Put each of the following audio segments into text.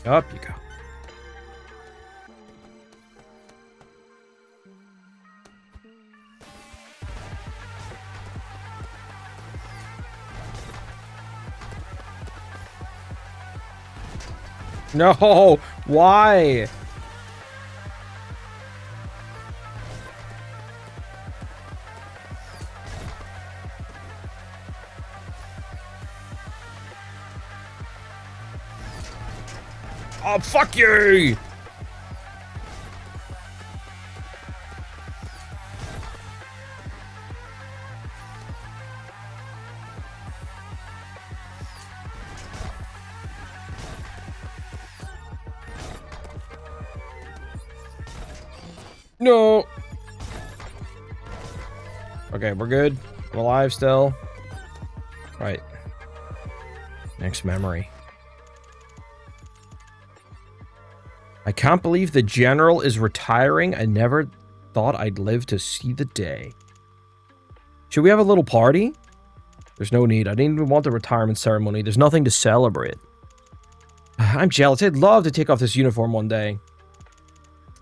Up you go. No, why? Oh, fuck you! No. Okay, we're good. We're alive still. Right. Next memory. I can't believe the general is retiring. I never thought I'd live to see the day. Should we have a little party? There's no need. I didn't even want the retirement ceremony. There's nothing to celebrate. I'm jealous. I'd love to take off this uniform one day.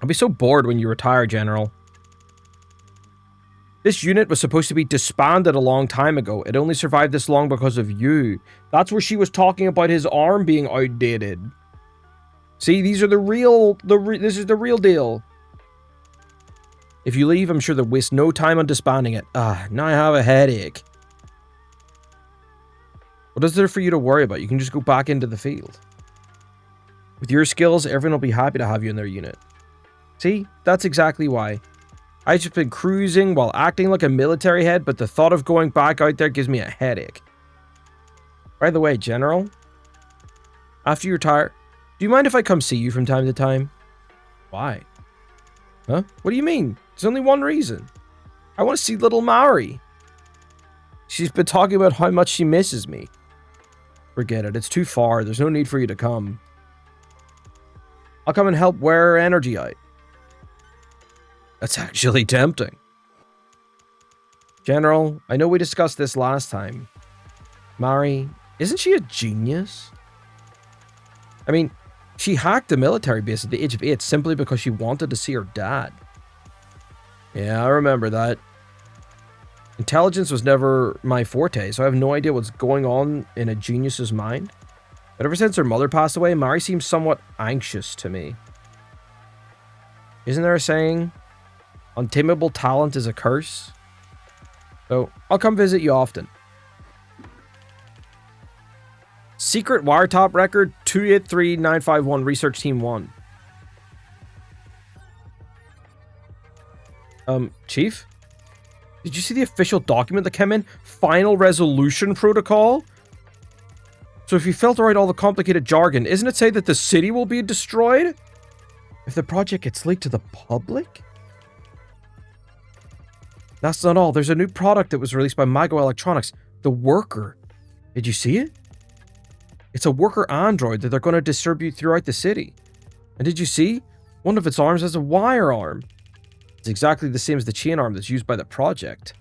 I'll be so bored when you retire, General. This unit was supposed to be disbanded a long time ago. It only survived this long because of you. That's where she was talking about his arm being outdated. See, these are this is the real deal. If you leave, I'm sure they'll waste no time on disbanding it. Now I have a headache. What is there for you to worry about? You can just go back into the field. With your skills, everyone will be happy to have you in their unit. See, that's exactly why. I've just been cruising while acting like a military head, but the thought of going back out there gives me a headache. By the way, General, after you retire, do you mind if I come see you from time to time? Why? Huh? What do you mean? There's only one reason. I want to see little Mari. She's been talking about how much she misses me. Forget it. It's too far. There's no need for you to come. I'll come and help wear her energy out. That's actually tempting. General, I know we discussed this last time. Mari, isn't she a genius? I mean, she hacked the military base at the age of 8 simply because she wanted to see her dad. Yeah, I remember that. Intelligence was never my forte, so I have no idea what's going on in a genius's mind. But ever since her mother passed away, Mari seems somewhat anxious to me. Isn't there a saying? Untamable talent is a curse. So, I'll come visit you often. Secret wiretap record 283951 Research Team 1. Chief? Did you see the official document that came in? Final resolution protocol? So if you filter out all the complicated jargon, isn't it say that the city will be destroyed? If the project gets leaked to the public? That's not all. There's a new product that was released by Mago Electronics. The Worker. Did you see it? It's a worker android that they're going to distribute throughout the city. And did you see? One of its arms has a wire arm. It's exactly the same as the chain arm that's used by the project.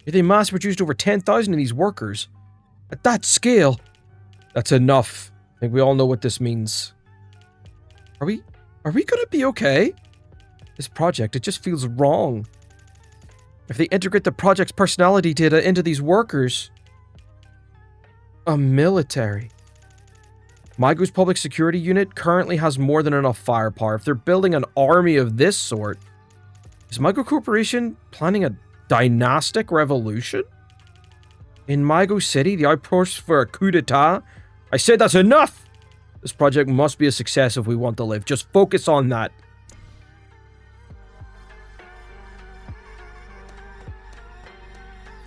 If they mass-produced over 10,000 of these workers, at that scale, that's enough. I think we all know what this means. Are we gonna be okay? This project, it just feels wrong. If they integrate the project's personality data into these workers... A military. Mago's public security unit currently has more than enough firepower. If they're building an army of this sort, is Mago Corporation planning a dynastic revolution? In Mago City, the outpost for a coup d'etat? I said that's enough! This project must be a success if we want to live. Just focus on that.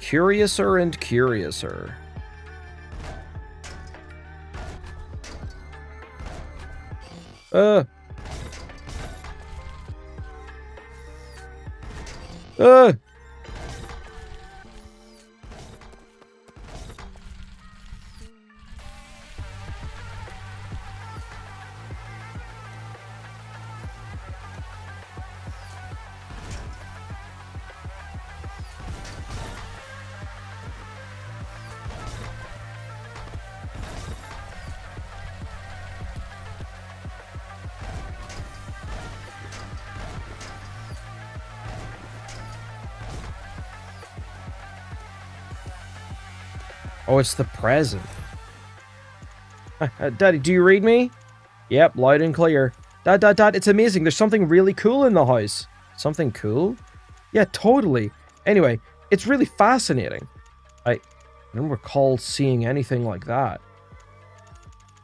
Curiouser and curiouser. Uh. Oh, it's the present. Daddy, do you read me? Yep, loud and clear. Dad, it's amazing. There's something really cool in the house. Something cool? Yeah, totally. Anyway, it's really fascinating. I don't recall seeing anything like that.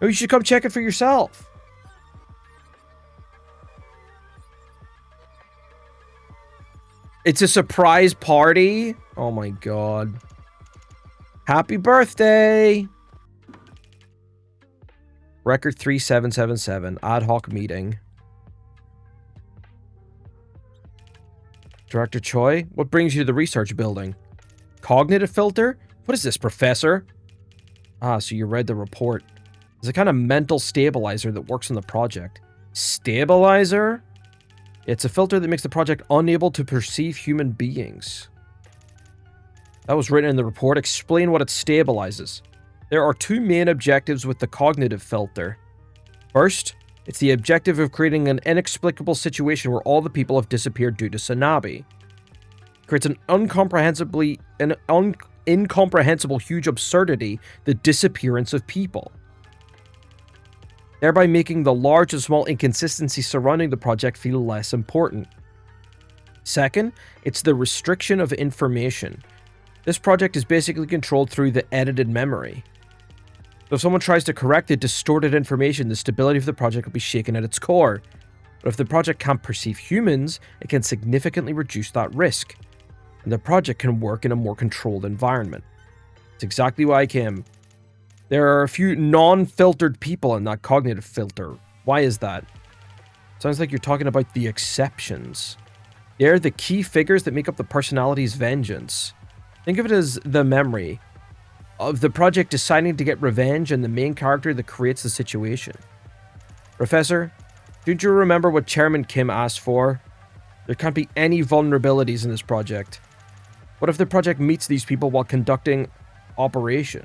Oh, you should come check it for yourself. It's a surprise party? Oh my god. Happy birthday! Record 3777, ad hoc meeting. Director Choi, what brings you to the research building? Cognitive filter? What is this, Professor? Ah, so you read the report. It's a kind of mental stabilizer that works on the project. Stabilizer? It's a filter that makes the project unable to perceive human beings. That was written in the report. Explain what it stabilizes. There are two main objectives with the cognitive filter. First, it's the objective of creating an inexplicable situation where all the people have disappeared due to SANABI. It creates an incomprehensible huge absurdity, the disappearance of people, thereby making the large and small inconsistencies surrounding the project feel less important. Second, it's the restriction of information. This project is basically controlled through the edited memory. So if someone tries to correct the distorted information, the stability of the project will be shaken at its core. But if the project can't perceive humans, it can significantly reduce that risk, and the project can work in a more controlled environment. It's exactly why I came. There are a few non-filtered people in that cognitive filter. Why is that? Sounds like you're talking about the exceptions. They're the key figures that make up the personality's vengeance. Think of it as the memory of the project deciding to get revenge and the main character that creates the situation. Professor, don't you remember what Chairman Kim asked for? There can't be any vulnerabilities in this project. What if the project meets these people while conducting operation?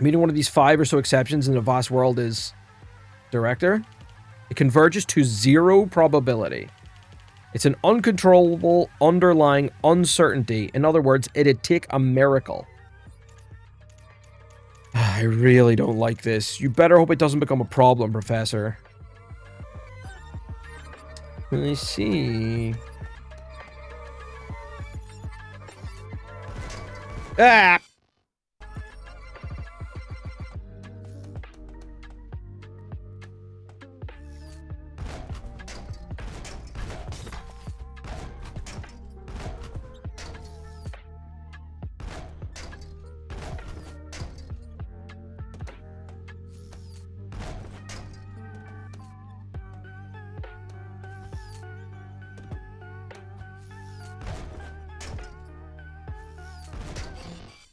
Meeting one of these 5 or so exceptions in the vast world is... Director? It converges to 0 probability. It's an uncontrollable underlying uncertainty. In other words, it'd take a miracle. I really don't like this. You better hope it doesn't become a problem, Professor. Let me see. Ah!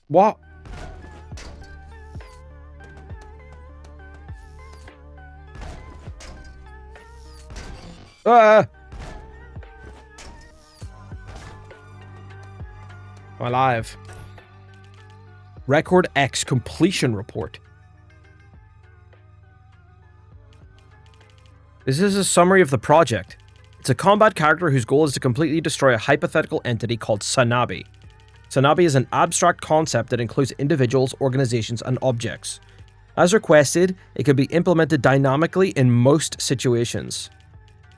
What? I'm alive. Record X completion report. This is a summary of the project. It's a combat character whose goal is to completely destroy a hypothetical entity called SANABI. SANABI is an abstract concept that includes individuals, organizations, and objects. As requested, it can be implemented dynamically in most situations.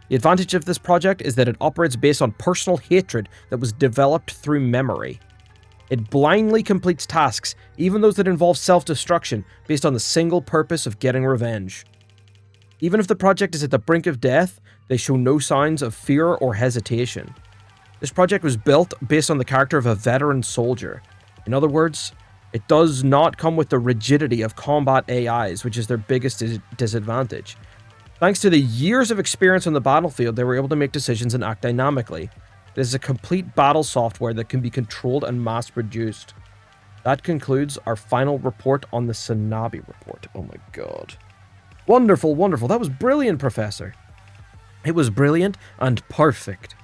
The advantage of this project is that it operates based on personal hatred that was developed through memory. It blindly completes tasks, even those that involve self-destruction, based on the single purpose of getting revenge. Even if the project is at the brink of death, they show no signs of fear or hesitation. This project was built based on the character of a veteran soldier. In other words, it does not come with the rigidity of combat AIs, which is their biggest disadvantage. Thanks to the years of experience on the battlefield, they were able to make decisions and act dynamically. It is a complete battle software that can be controlled and mass-produced. That concludes our final report on the SANABI report. Oh my god. Wonderful, wonderful. That was brilliant, Professor. It was brilliant and perfect.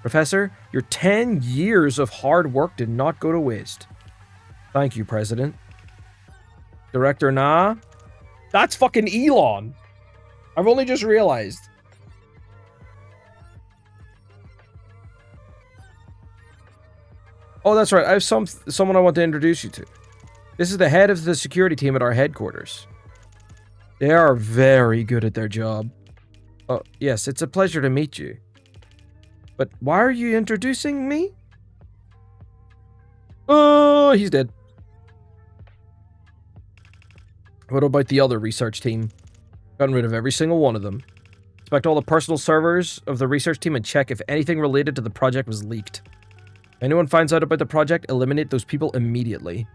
Professor, your 10 years of hard work did not go to waste. Thank you, President. Director Na? That's fucking Elon. I've only just realized. Oh, that's right. I have someone I want to introduce you to. This is the head of the security team at our headquarters. They are very good at their job. Oh, yes, it's a pleasure to meet you. But why are you introducing me? Oh, he's dead. What about the other research team? Gotten rid of every single one of them. Inspect all the personal servers of the research team and check if anything related to the project was leaked. If anyone finds out about the project, eliminate those people immediately.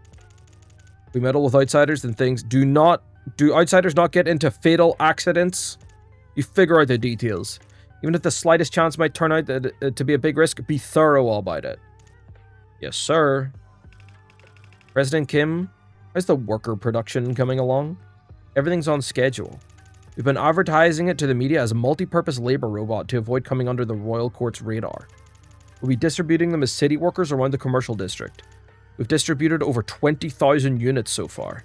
We meddle with outsiders and things. Do outsiders not get into fatal accidents? You figure out the details. Even if the slightest chance might turn out to be a big risk, be thorough about it. Yes, sir. President Kim, how's the worker production coming along? Everything's on schedule. We've been advertising it to the media as a multi-purpose labor robot to avoid coming under the royal court's radar. We'll be distributing them as city workers around the commercial district. We've distributed over 20,000 units so far.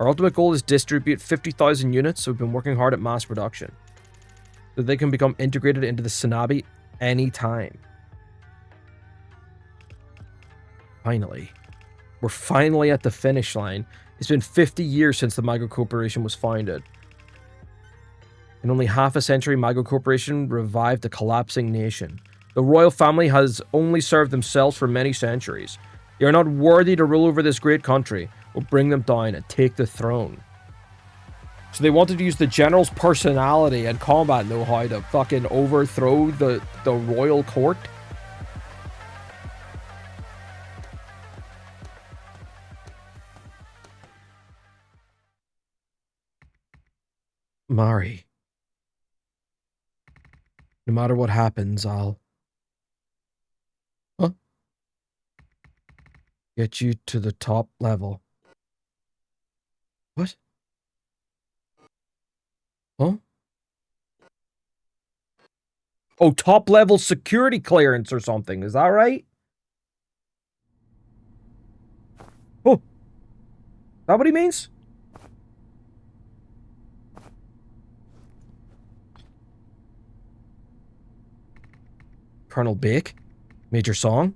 Our ultimate goal is to distribute 50,000 units, so we've been working hard at mass production. So they can become integrated into the SANABI anytime. Finally. We're finally at the finish line. It's been 50 years since the Micro Corporation was founded. In only half a century, Micro Corporation revived a collapsing nation. The royal family has only served themselves for many centuries. They are not worthy to rule over this great country. We'll bring them down and take the throne. So they wanted to use the general's personality and combat know-how to fucking overthrow the royal court? Mari. No matter what happens, I'll... Huh? Get you to the top level. What? Huh? Oh, top level security clearance or something. Is that right? Oh. Is that what he means? Colonel Bake? Major Song?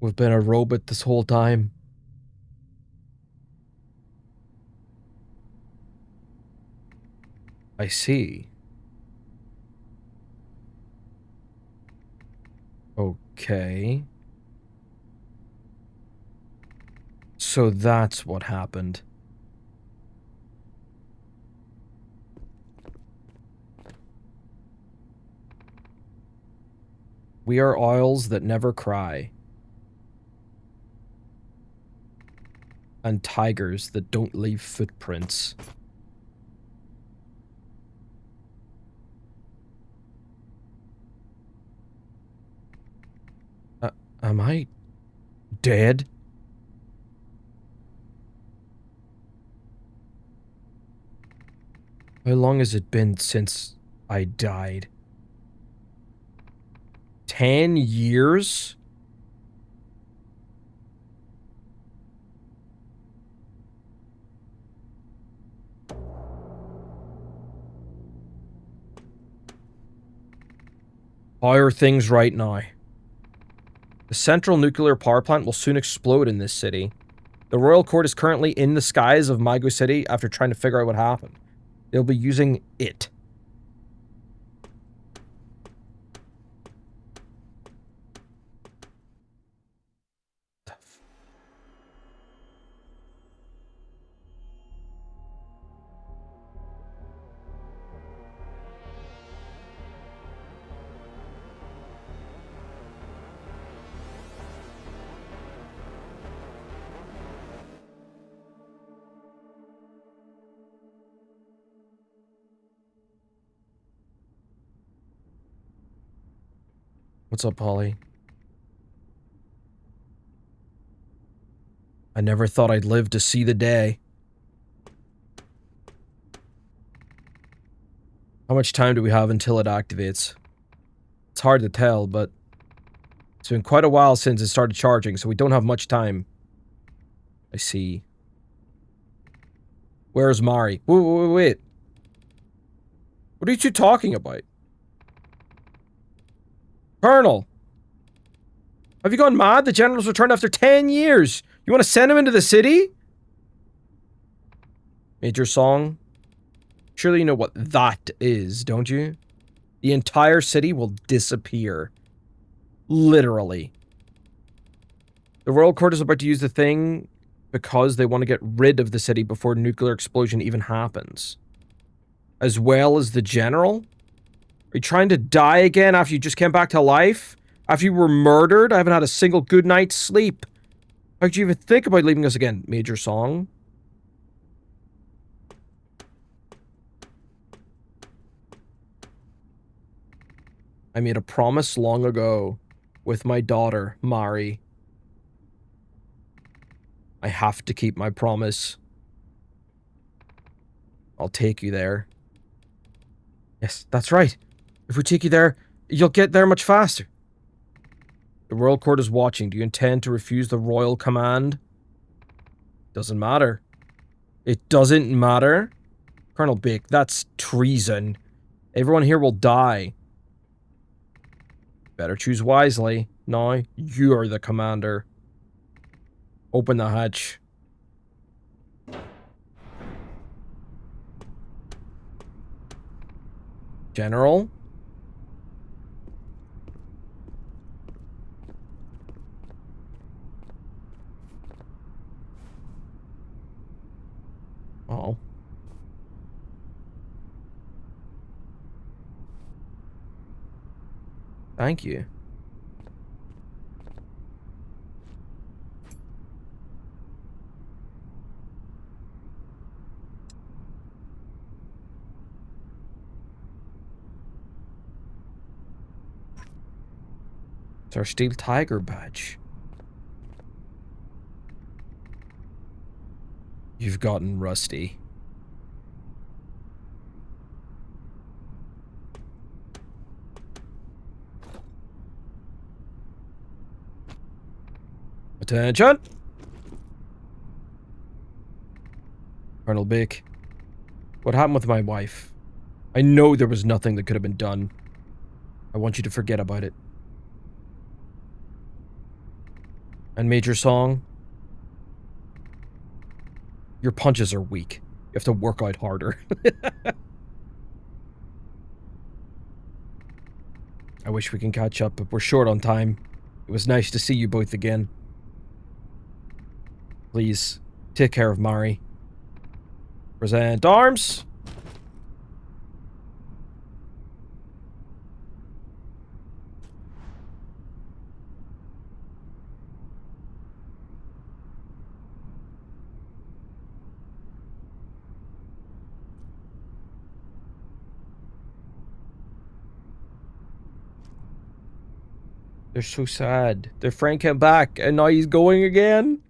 We've been a robot this whole time. I see. Okay. So that's what happened. We are owls that never cry. And tigers that don't leave footprints. Am I dead? How long has it been since I died? 10 years? How are things right now? The central nuclear power plant will soon explode in this city. The royal court is currently in the skies of Migo City after trying to figure out what happened. They'll be using it. What's up, Polly? I never thought I'd live to see the day. much time do we have until it activates? It's hard to tell, but it's been quite a while since it started charging, so we don't have much time. I see. Where's Mari? Wait. What are you two talking about? Colonel! Have you gone mad? The general's returned after 10 years! You want to send him into the city? Major Song? Surely you know what that is, don't you? The entire city will disappear. Literally. The Royal Court is about to use the thing because they want to get rid of the city before nuclear explosion even happens. As well as the general? Are you trying to die again after you just came back to life? After you were murdered? I haven't had a single good night's sleep. How could you even think about leaving us again, Major Song? I made a promise long ago with my daughter, Mari. I have to keep my promise. I'll take you there. Yes, that's right. If we take you there, you'll get there much faster. The Royal Court is watching. Do you intend to refuse the royal command? Doesn't matter. It doesn't matter? Colonel Bick, that's treason. Everyone here will die. Better choose wisely. Now, you're the commander. Open the hatch. General? Oh. Thank you. It's our Steel Tiger badge. You've gotten rusty. Attention! Colonel Bick, what happened with my wife? I know there was nothing that could have been done. I want you to forget about it. And Major Song, your punches are weak. You have to work out harder. I wish we can catch up, but we're short on time. It was nice to see you both again. Please, take care of Mari. Present arms! They're so sad. Their friend came back, and now he's going again?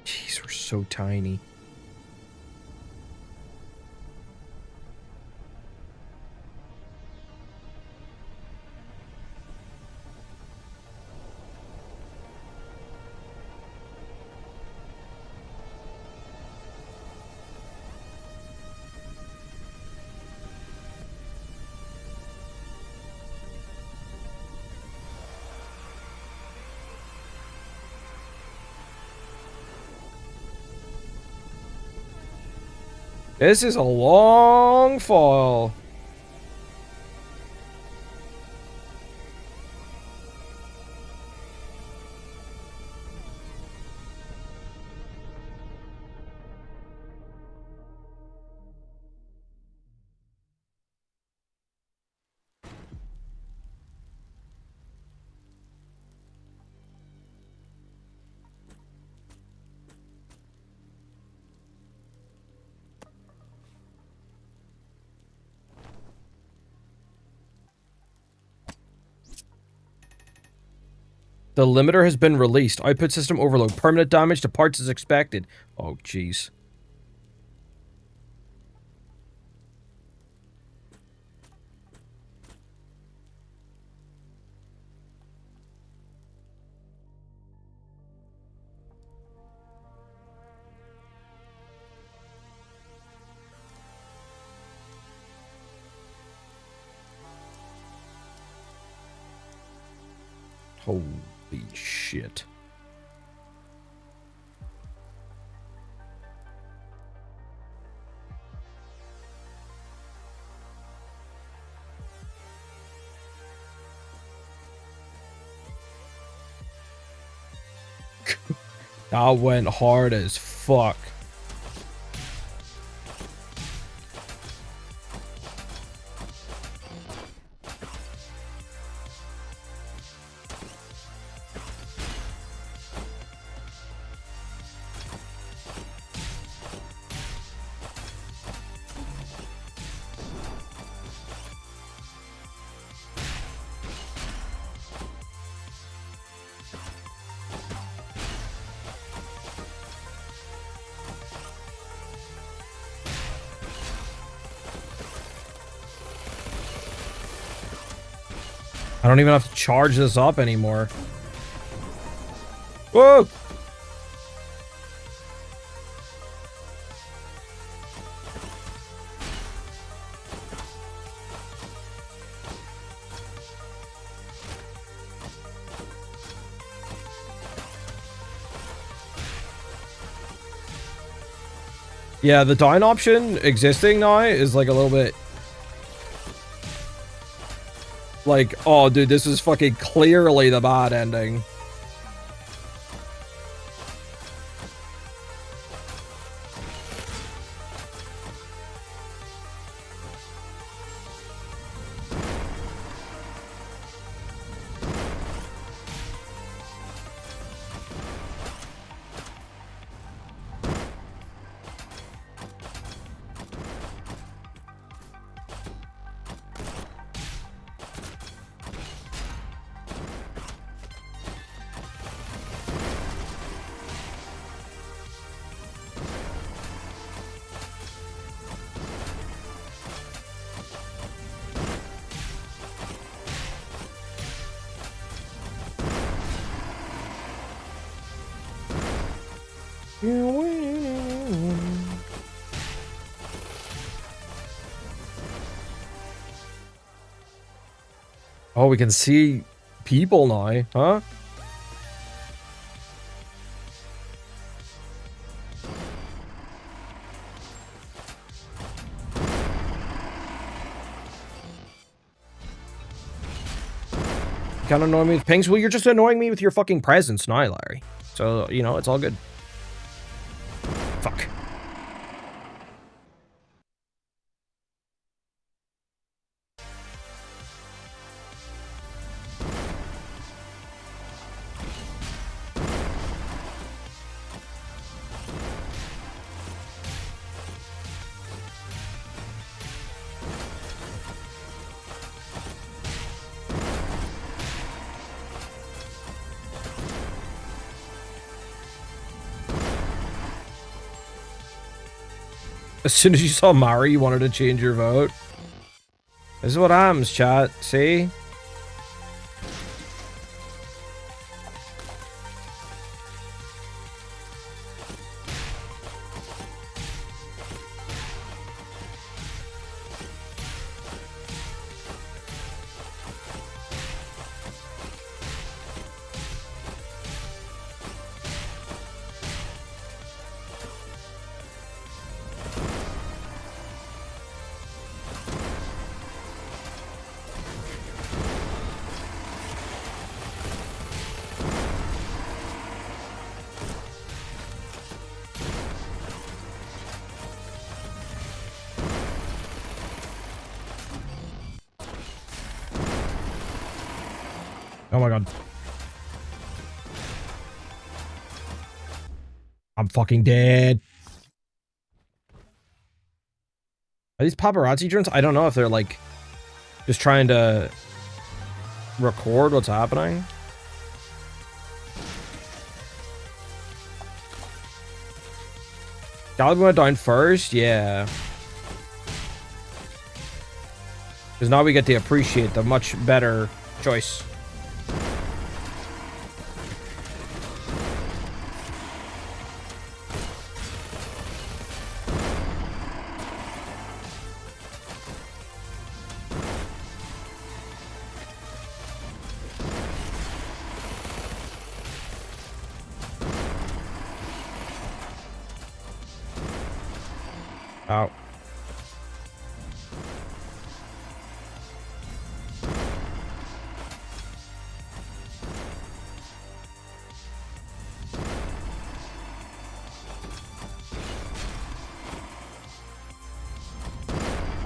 Jeez, we're so tiny. This is a long fall. The limiter has been released. Output system overload. Permanent damage to parts is expected. Oh, jeez. Holy shit. That went hard as fuck. I don't even have to charge this up anymore. Whoa! Yeah, the down option existing now is like a little bit... Like, oh dude, this is fucking clearly the bad ending. Oh, we can see people now, huh? You can't annoy me with pings? Well, you're just annoying me with your fucking presence now, Larry. So, you know, it's all good. Fuck. As soon as you saw Mari, you wanted to change your vote. This is what happens, chat. See? Oh my god. I'm fucking dead. Are these paparazzi drones? I don't know if they're like just trying to record what's happening. God went down first? Yeah. Because now we get to appreciate the much better choice. Out.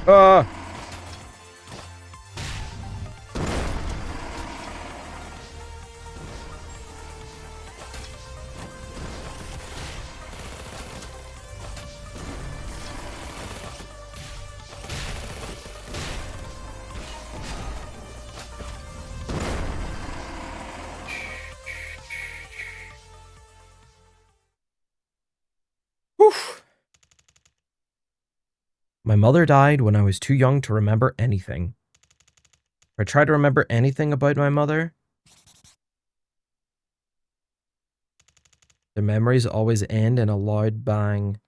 Uh. Whew. My mother died when I was too young to remember anything. If I try to remember anything about my mother, the memories always end in a loud bang.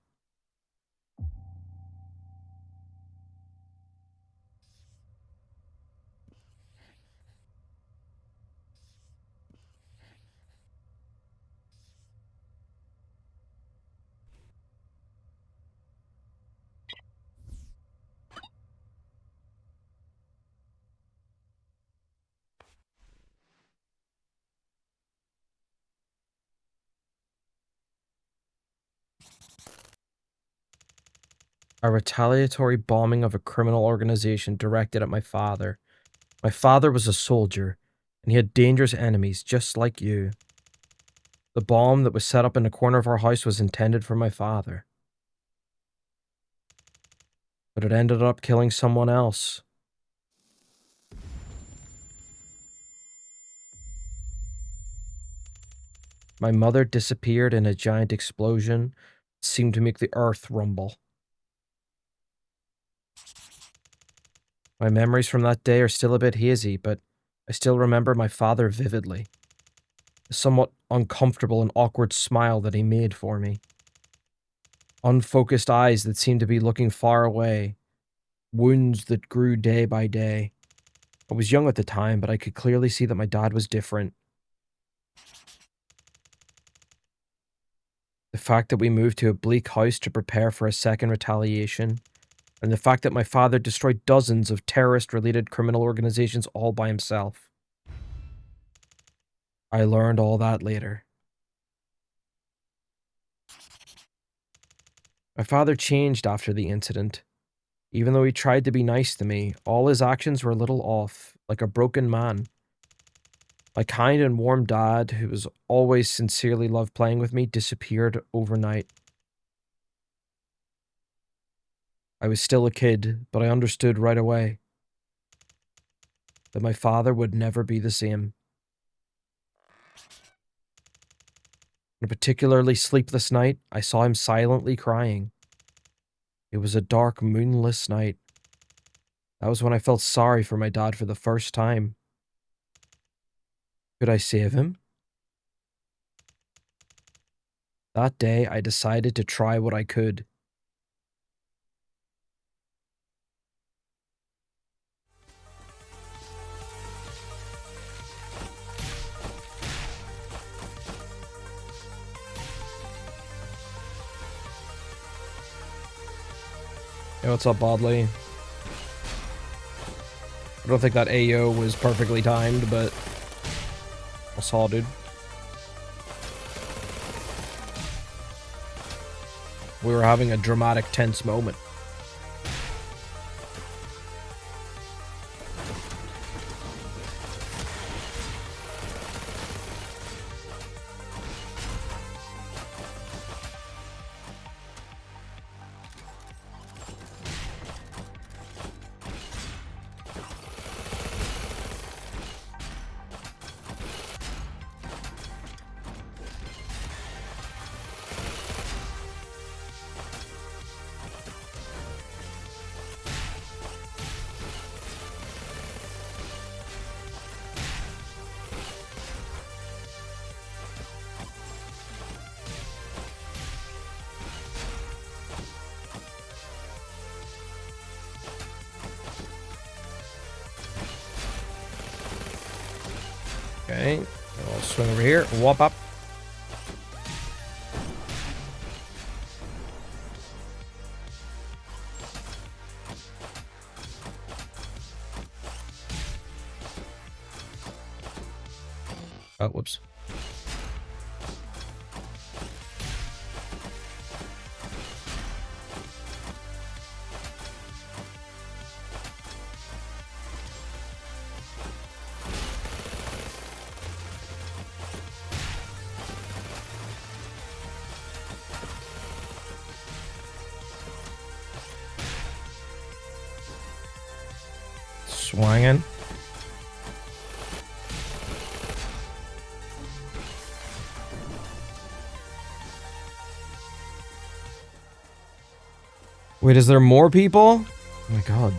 A retaliatory bombing of a criminal organization directed at my father. My father was a soldier, and he had dangerous enemies just like you. The bomb that was set up in the corner of our house was intended for my father. But it ended up killing someone else. My mother disappeared in a giant explosion. It seemed to make the earth rumble. My memories from that day are still a bit hazy, but I still remember my father vividly. The somewhat uncomfortable and awkward smile that he made for me. Unfocused eyes that seemed to be looking far away. Wounds that grew day by day. I was young at the time, but I could clearly see that my dad was different. The fact that we moved to a bleak house to prepare for a second retaliation, and the fact that my father destroyed dozens of terrorist-related criminal organizations all by himself. I learned all that later. My father changed after the incident. Even though he tried to be nice to me, all his actions were a little off, like a broken man. My kind and warm dad, who was always sincerely loved playing with me, disappeared overnight. I was still a kid, but I understood right away that my father would never be the same. On a particularly sleepless night, I saw him silently crying. It was a dark, moonless night. That was when I felt sorry for my dad for the first time. Could I save him? That day, I decided to try what I could. Hey, what's up, Bodley? I don't think that AO was perfectly timed, but I saw, dude. We were having a dramatic, tense moment. Okay. I'll swing over here. Whop up. Oh, whoops. Swinging. Wait, is there more people? Oh my god.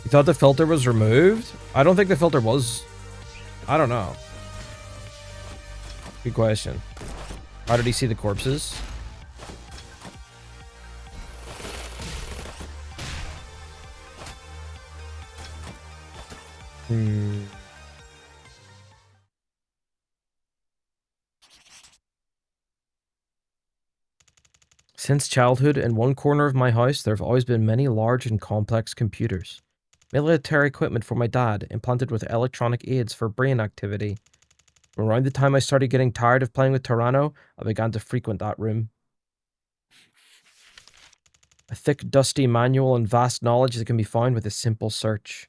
You thought the filter was removed? I don't think the filter was. I don't know. Good question. How did he see the corpses? Since childhood, in one corner of my house, there have always been many large and complex computers. Military equipment for my dad, implanted with electronic aids for brain activity. Around the time I started getting tired of playing with Tyranno, I began to frequent that room. A thick, dusty manual and vast knowledge that can be found with a simple search.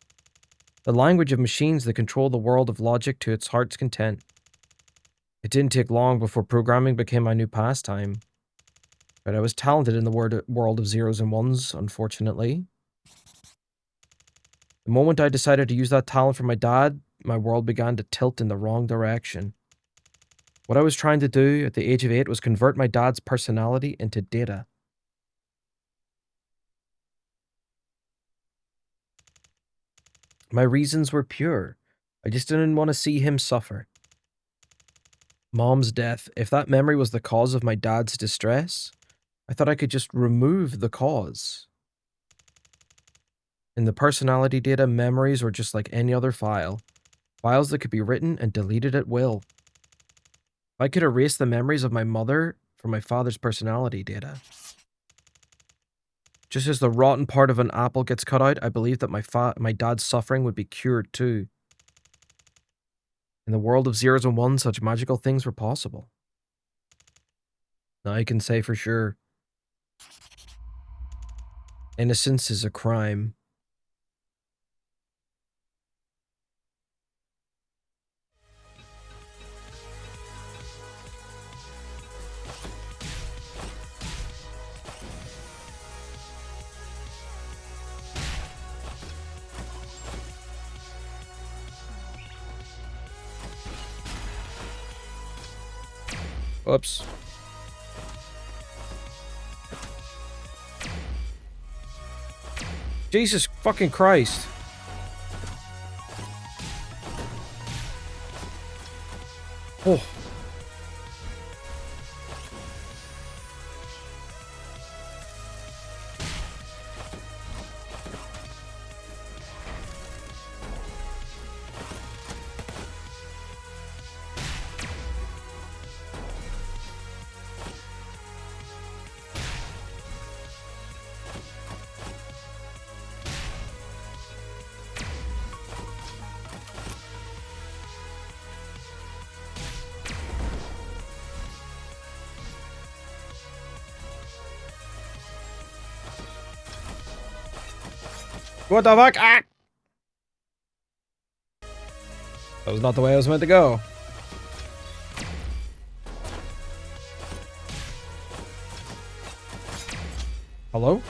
The language of machines that control the world of logic to its heart's content. It didn't take long before programming became my new pastime. But I was talented in the world of zeros and ones, unfortunately. The moment I decided to use that talent for my dad, my world began to tilt in the wrong direction. What I was trying to do at the age of 8 was convert my dad's personality into data. My reasons were pure. I just didn't want to see him suffer. Mom's death, if that memory was the cause of my dad's distress, I thought I could just remove the cause. In the personality data, memories were just like any other file. Files that could be written and deleted at will. If I could erase the memories of my mother from my father's personality data. Just as the rotten part of an apple gets cut out, I believed that my dad's suffering would be cured too. In the world of zeros and ones, such magical things were possible. Now I can say for sure, innocence is a crime. Oops. Jesus fucking Christ. Oh. What the fuck? Ah! That was not the way I was meant to go. Hello?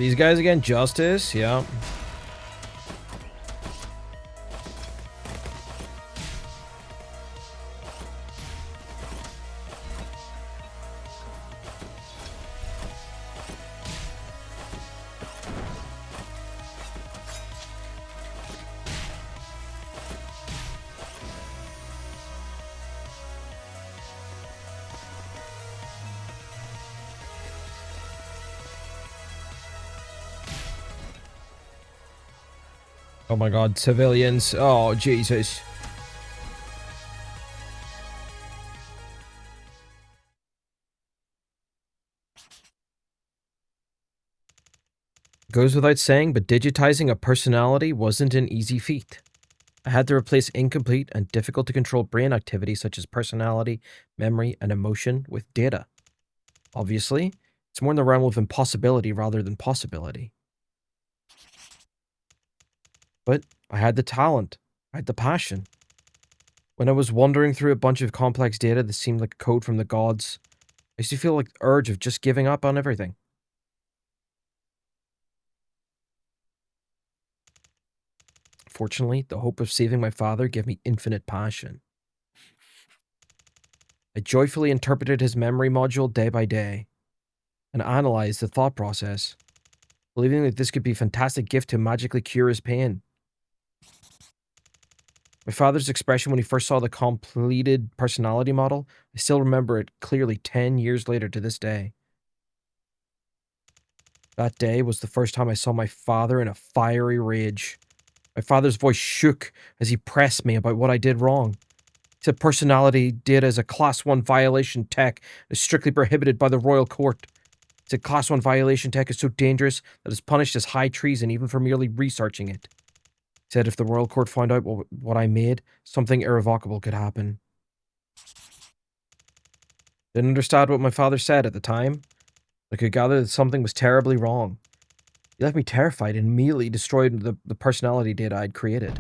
These guys again, Justice, yeah. Oh my god, civilians. Oh, Jesus. Goes without saying, but digitizing a personality wasn't an easy feat. I had to replace incomplete and difficult to control brain activity such as personality, memory, and emotion with data. Obviously, it's more in the realm of impossibility rather than possibility. But I had the talent. I had the passion. When I was wandering through a bunch of complex data that seemed like code from the gods, I used to feel like the urge of just giving up on everything. Fortunately, the hope of saving my father gave me infinite passion. I joyfully interpreted his memory module day by day and analyzed the thought process, believing that this could be a fantastic gift to magically cure his pain. My father's expression when he first saw the completed personality model, I still remember it clearly 10 years later to this day. That day was the first time I saw my father in a fiery rage. My father's voice shook as he pressed me about what I did wrong. He said personality data is a Class 1 violation tech and is strictly prohibited by the Royal Court. He said Class 1 violation tech is so dangerous that it's punished as high treason even for merely researching it. He said if the Royal Court found out what I made, something irrevocable could happen. Didn't understand what my father said at the time. I could gather that something was terribly wrong. He left me terrified and immediately destroyed the personality data I'd created.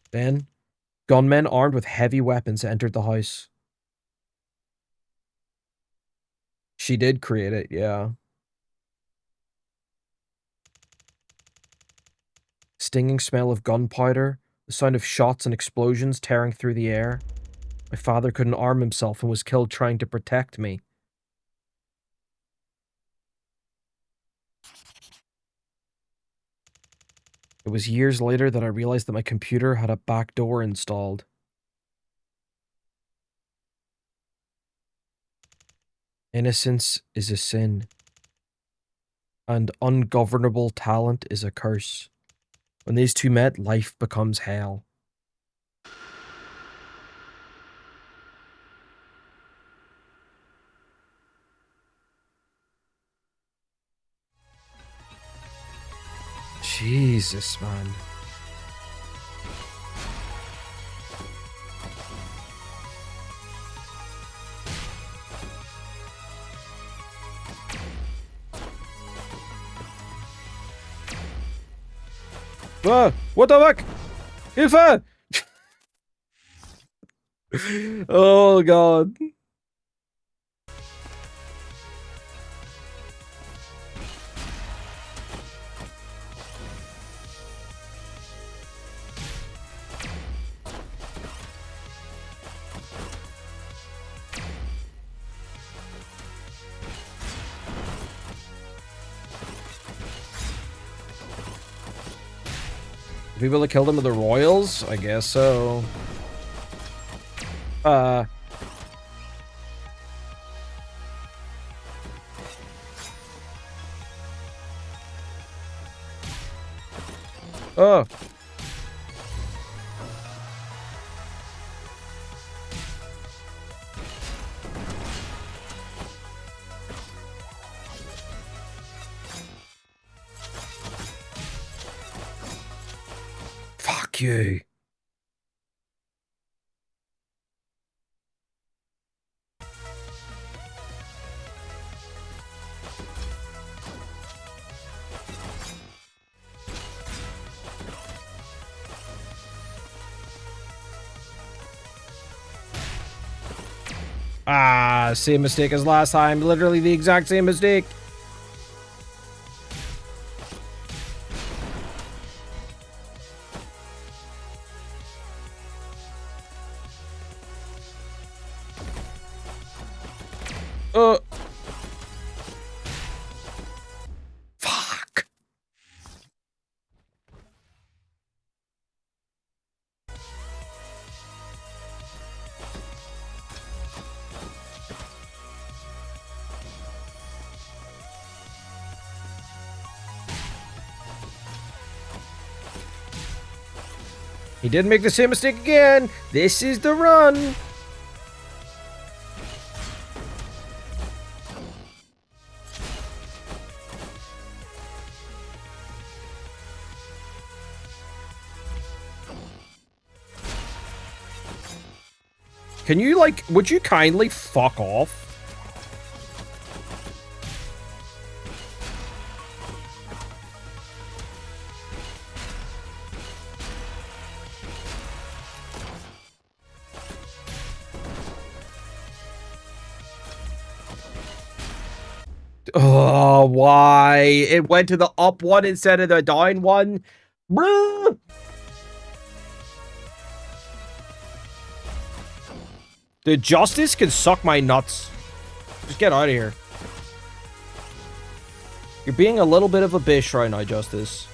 Then, gunmen armed with heavy weapons entered the house. She did create it, yeah. Stinging smell of gunpowder, the sound of shots and explosions tearing through the air. My father couldn't arm himself and was killed trying to protect me. It was years later that I realized that my computer had a back door installed. Innocence is a sin, and ungovernable talent is a curse. When these two met, life becomes hell. Jesus, man. What the fuck? Hilfe! Oh god. People that killed him are the royals? I guess so. Oh. Fuck you. Ah, same mistake as last time. Literally the exact same mistake. Fuck. He didn't make the same mistake again. This is the run. Can you, like, would you kindly fuck off? Oh, why? It went to the up one instead of the down one? Bruh! The Justice can suck my nuts. Just get out of here. You're being a little bit of a bitch right now, Justice.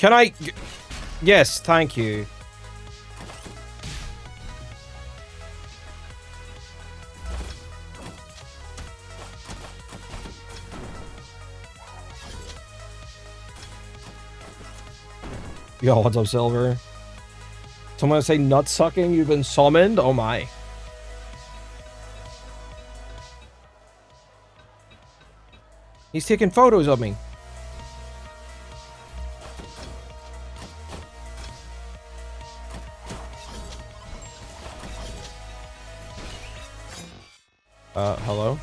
Can I... Yes, thank you. Yo, what's up, Silver? Someone say nut sucking, you've been summoned? Oh my. He's taking photos of me. Hello?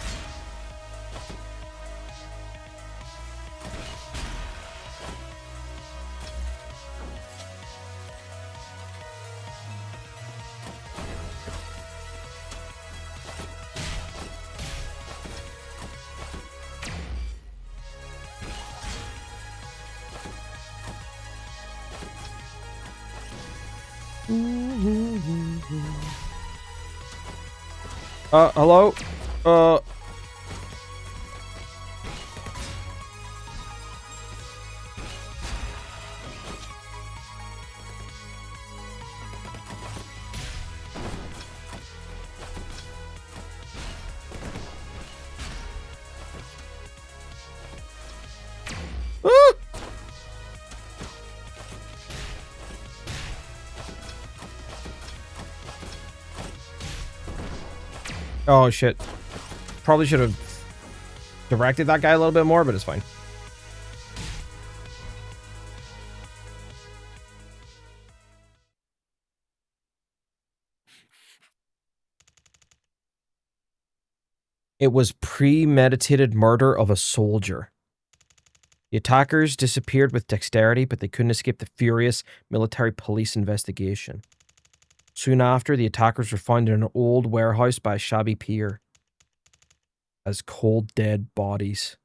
Hello? Oh, shit. Probably should have directed that guy a little bit more, but it's fine. It was premeditated murder of a soldier. The attackers disappeared with dexterity, but they couldn't escape the furious military police investigation. Soon after, the attackers were found in an old warehouse by a shabby pier as cold, dead bodies.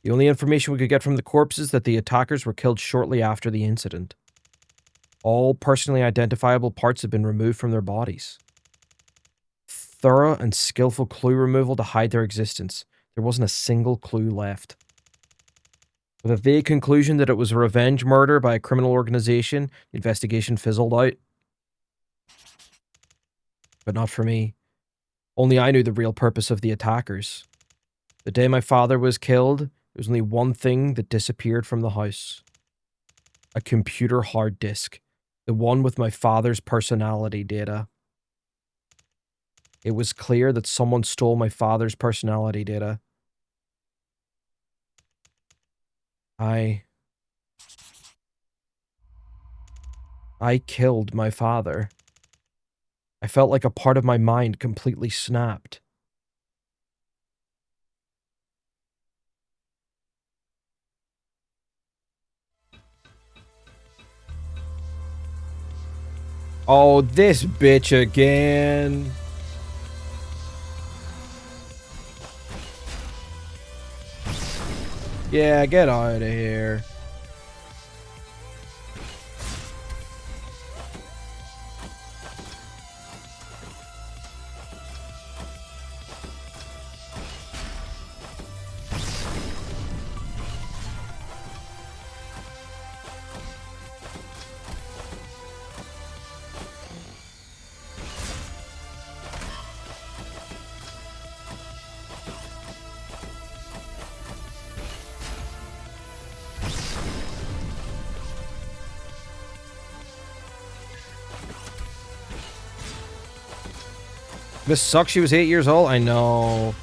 The only information we could get from the corpses is that the attackers were killed shortly after the incident. All personally identifiable parts have been removed from their bodies. Thorough and skillful clue removal to hide their existence. There wasn't a single clue left. With a vague conclusion that it was a revenge murder by a criminal organization, the investigation fizzled out. But not for me. Only I knew the real purpose of the attackers. The day my father was killed, there was only one thing that disappeared from the house. A computer hard disk. The one with my father's personality data. It was clear that someone stole my father's personality data. I killed my father. I felt like a part of my mind completely snapped. Oh, this bitch again. Yeah, get out of here. This sucks. She was 8 years old. I know.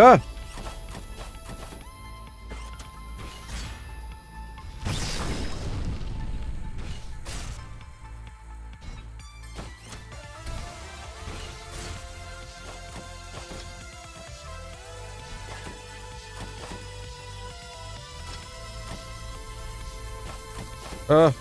Ah! Ah!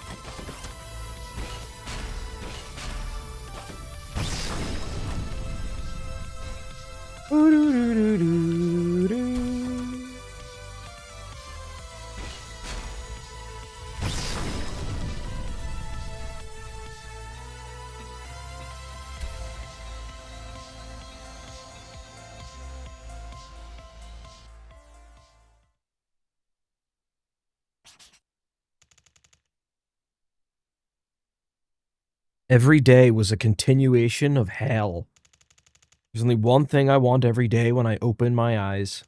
Every day was a continuation of hell. There's only one thing I want every day when I open my eyes.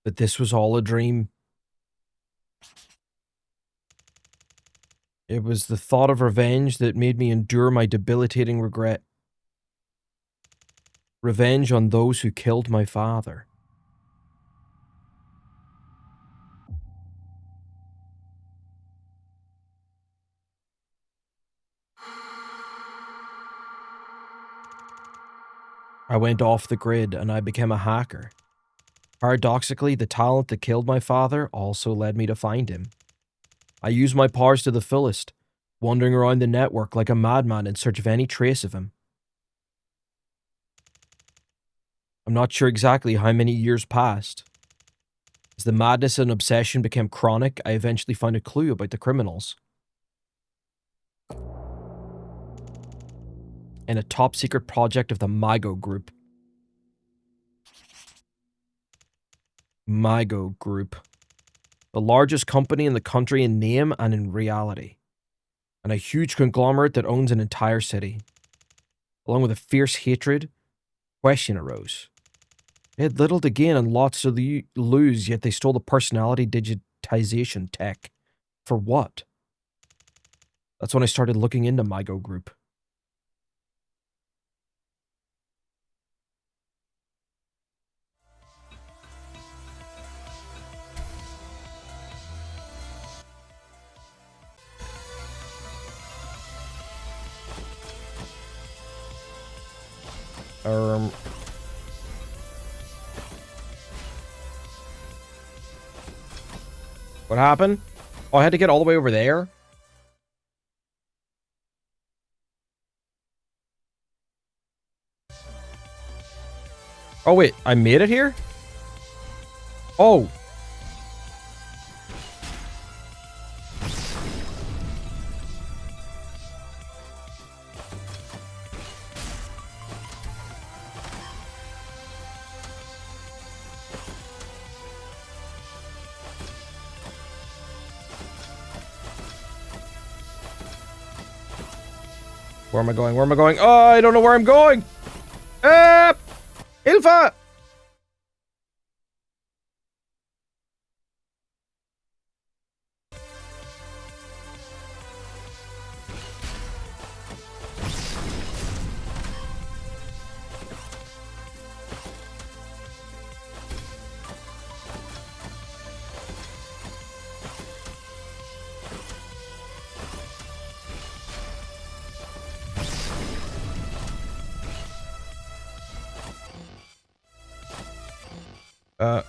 That this was all a dream. It was the thought of revenge that made me endure my debilitating regret. Revenge on those who killed my father. I went off the grid and I became a hacker. Paradoxically, the talent that killed my father also led me to find him. I used my powers to the fullest, wandering around the network like a madman in search of any trace of him. I'm not sure exactly how many years passed. As the madness and obsession became chronic, I eventually found a clue about the criminals. In a top-secret project of the MIGO Group. MIGO Group. The largest company in the country in name and in reality. And a huge conglomerate that owns an entire city. Along with a fierce hatred, question arose. They had little to gain and lots to lose, yet they stole the personality digitization tech. For what? That's when I started looking into MIGO Group. What happened? Oh, I had to get all the way over there? Oh, wait. I made it here? Oh. Where am I going? Where am I going? Oh, I don't know where I'm going! Hilfe! Uh.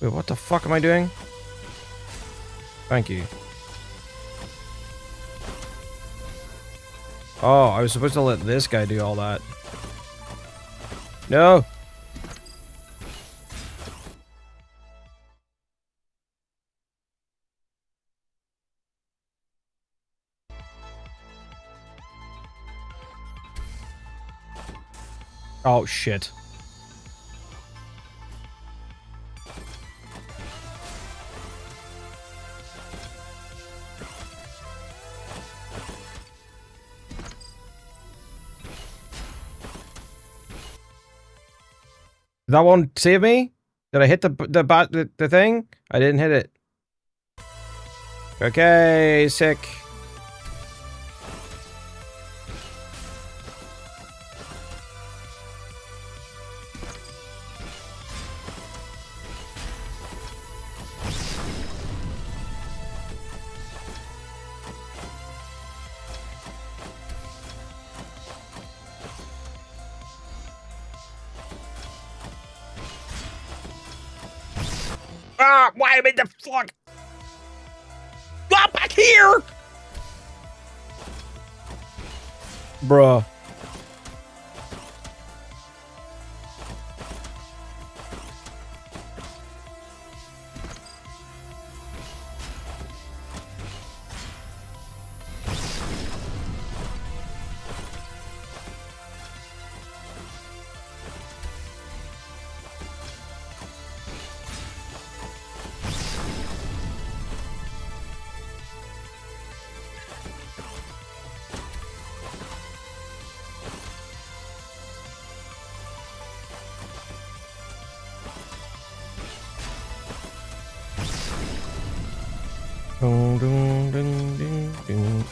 Wait, what the fuck am I doing? Thank you. Oh, I was supposed to let this guy do all that. No! Oh, shit. Did that one save me? Did I hit the thing? I didn't hit it. Okay, sick. Ah, why am I the fuck? Get back here! Bruh. Dun, dun, dun, dun, dun.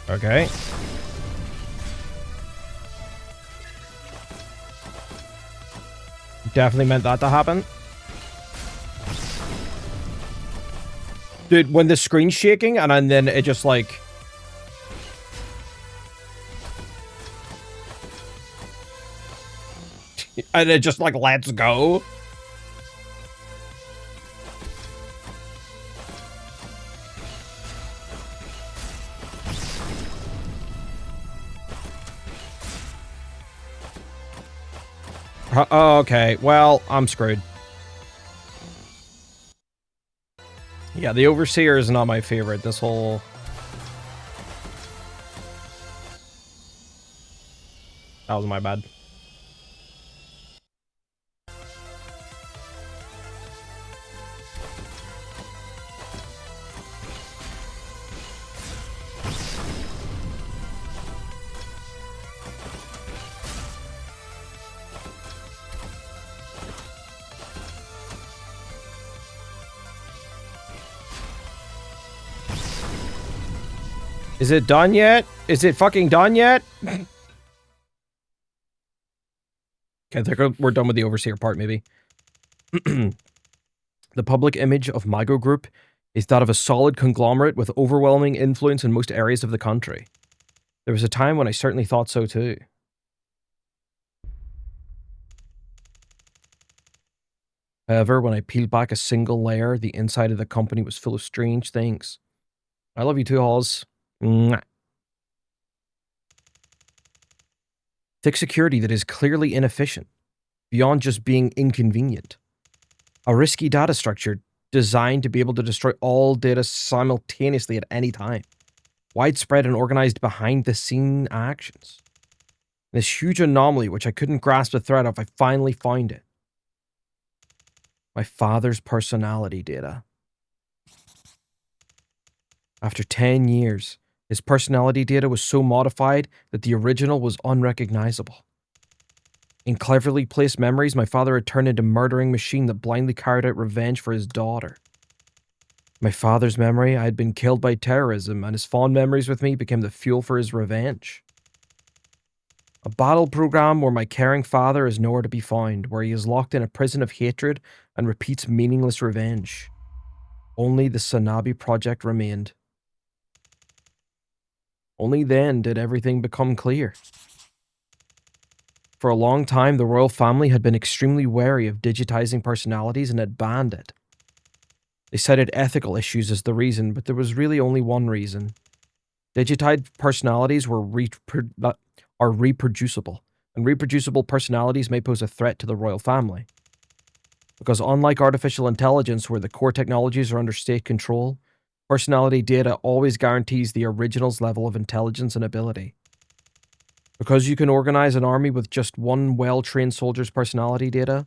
Okay. Definitely meant that to happen. Dude, when the screen's shaking and then it just like... and it just like lets go. Oh, okay. Well, I'm screwed. Yeah, the Overseer is not my favorite. This whole... That was my bad. Is it done yet? Is it fucking done yet? Okay, I think we're done with the Overseer part, maybe. The public image of Migo Group is that of a solid conglomerate with overwhelming influence in most areas of the country. There was a time when I certainly thought so too. However, when I peeled back a single layer, the inside of the company was full of strange things. I love you too, Halls. Mwah. Thick security that is clearly inefficient, beyond just being inconvenient. A risky data structure designed to be able to destroy all data simultaneously at any time. Widespread and organized behind-the-scene actions. This huge anomaly which I couldn't grasp the thread of, I finally found it. My father's personality data. After 10 years, his personality data was so modified that the original was unrecognizable. In cleverly placed memories, my father had turned into a murdering machine that blindly carried out revenge for his daughter. My father's memory, I had been killed by terrorism, and his fond memories with me became the fuel for his revenge. A battle program where my caring father is nowhere to be found, where he is locked in a prison of hatred and repeats meaningless revenge. Only the SANABI project remained. Only then did everything become clear. For a long time, the royal family had been extremely wary of digitizing personalities and had banned it. They cited ethical issues as the reason, but there was really only one reason. Digitized personalities are reproducible, and reproducible personalities may pose a threat to the royal family. Because unlike artificial intelligence, where the core technologies are under state control, personality data always guarantees the original's level of intelligence and ability. Because you can organize an army with just one well-trained soldier's personality data,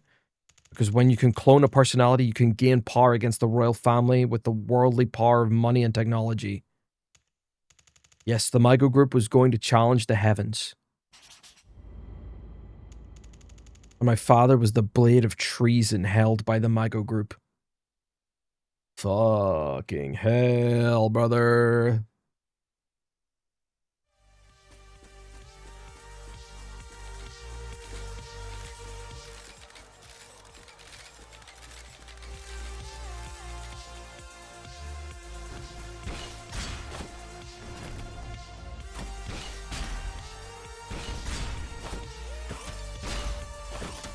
because when you can clone a personality, you can gain power against the royal family with the worldly power of money and technology. Yes, the Mygo Group was going to challenge the heavens. And my father was the blade of treason held by the Mygo Group. Fucking hell, brother.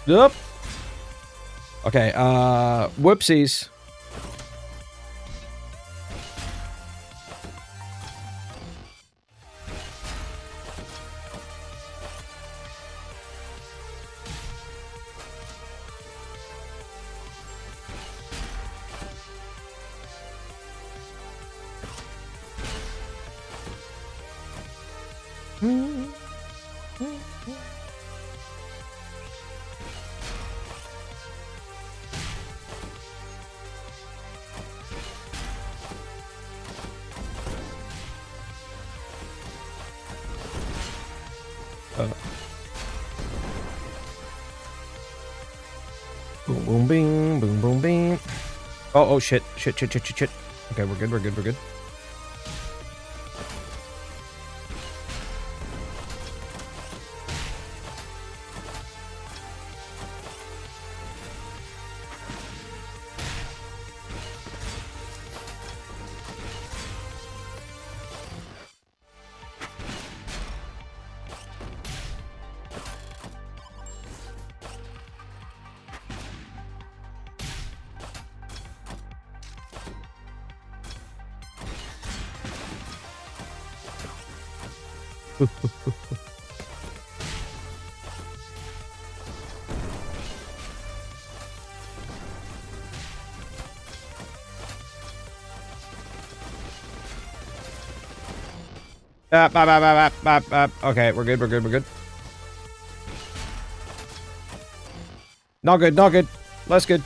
Yep. Okay, whoopsies. Boom, boom, bing, boom, boom, bing. Oh, shit. Shit. Okay, we're good. Okay, we're good. Not good. Less good.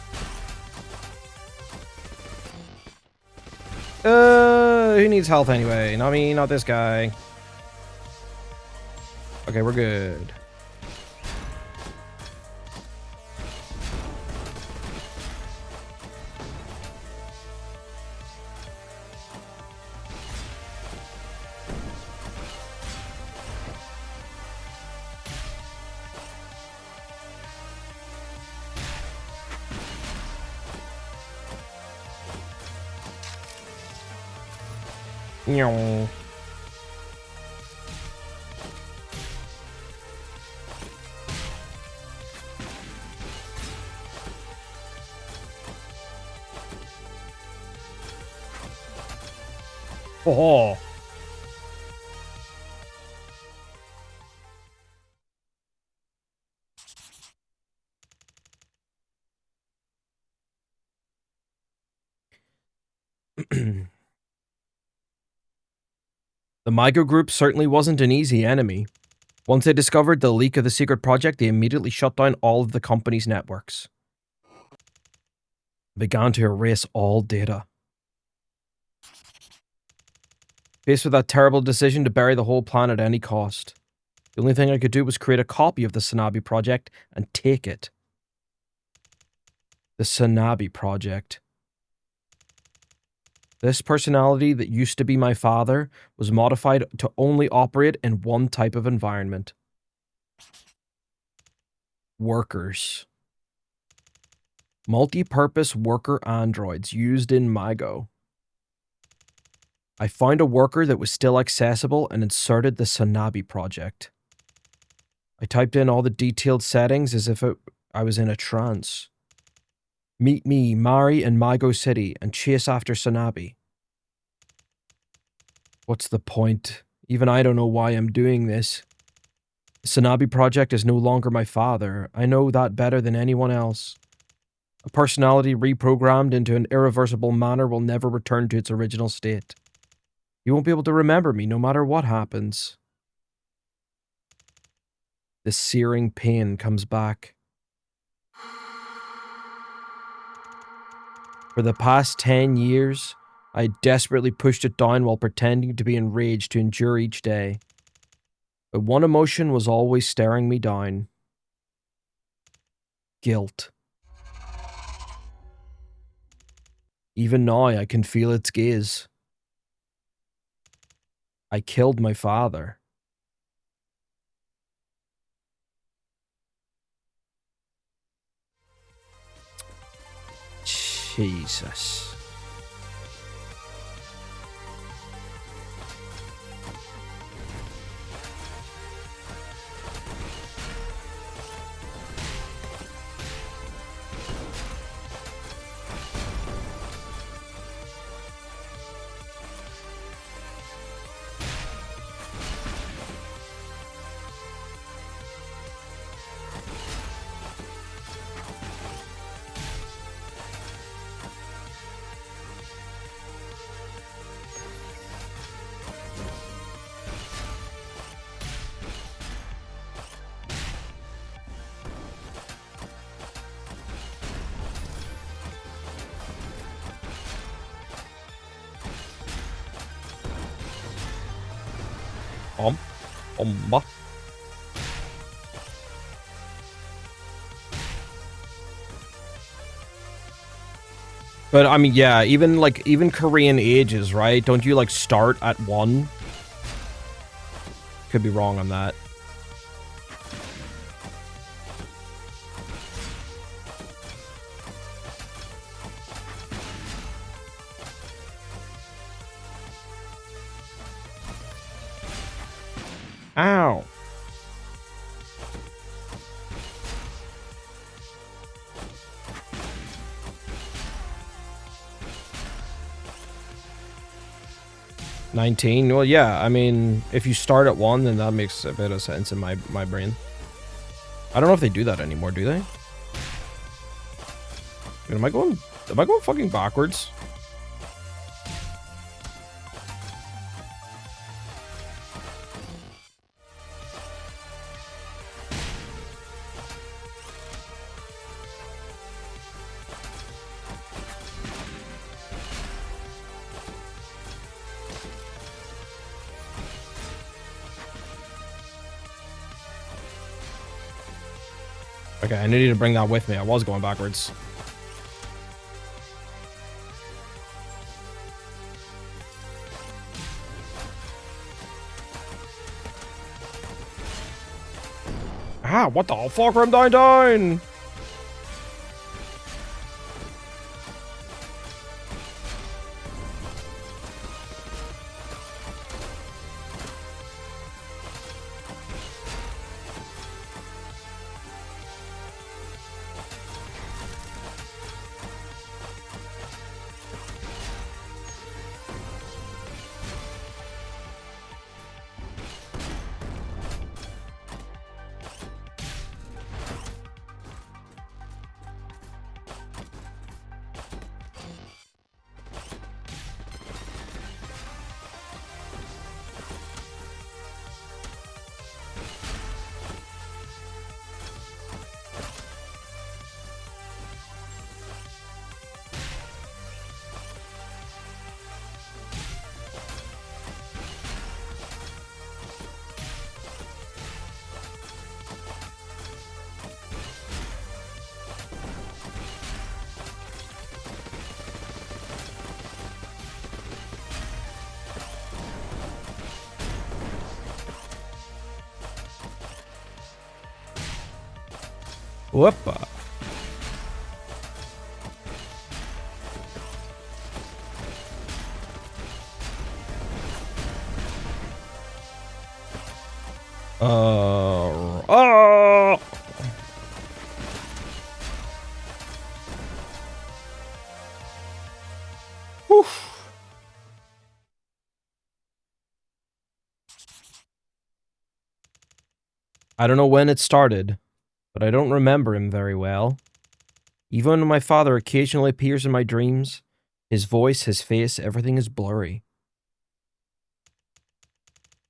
Who needs health anyway? Not me, not this guy. Okay, we're good. Meow. Oh. The Mygo Group certainly wasn't an easy enemy. Once they discovered the leak of the secret project, they immediately shut down all of the company's networks. They began to erase all data. Faced with that terrible decision to bury the whole plan at any cost, the only thing I could do was create a copy of the SANABI project and take it. The SANABI project. This personality that used to be my father was modified to only operate in one type of environment. Workers. Multi-purpose worker androids used in Mygo. I found a worker that was still accessible and inserted the SANABI project. I typed in all the detailed settings as if I was in a trance. Meet me, Mari, in Mygo City, and chase after SANABI. What's the point? Even I don't know why I'm doing this. The SANABI project is no longer my father. I know that better than anyone else. A personality reprogrammed into an irreversible manner will never return to its original state. You won't be able to remember me no matter what happens. The searing pain comes back. For the past 10 years, I desperately pushed it down while pretending to be enraged to endure each day. But one emotion was always staring me down. Guilt. Even now, I can feel its gaze. I killed my father. Jesus. But I mean, yeah, even Korean ages, right? Don't you like start at 1? Could be wrong on that. Ow. $19? Well, yeah, I mean, if you start at 1, then that makes a bit of sense in my brain. I don't know if they do that anymore, do they? Am I going fucking backwards? Okay, I needed to bring that with me. I was going backwards. Ah, what the fuck? I'm down. Whoopa. Oh! Whew. I don't know when it started, but I don't remember him very well. Even when my father occasionally appears in my dreams, his voice, his face, everything is blurry.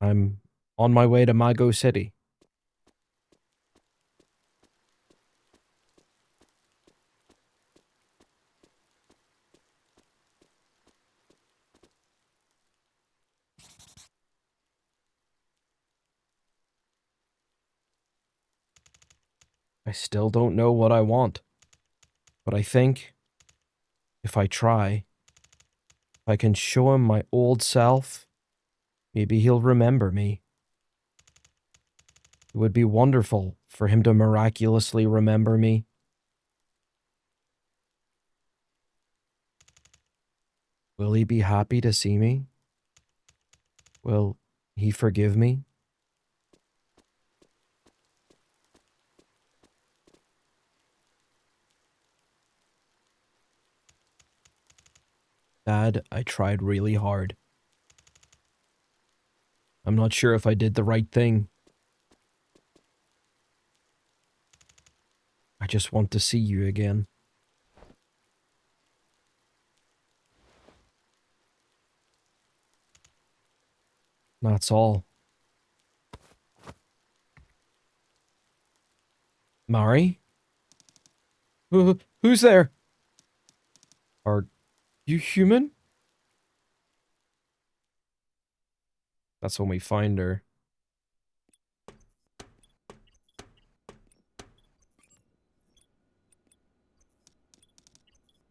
I'm on my way to Mago City. I still don't know what I want, but I think if I try, if I can show him my old self, maybe he'll remember me. It would be wonderful for him to miraculously remember me. Will he be happy to see me? Will he forgive me? Dad, I tried really hard. I'm not sure if I did the right thing. I just want to see you again. That's all. Mari? Who's there? Are you human? That's when we find her.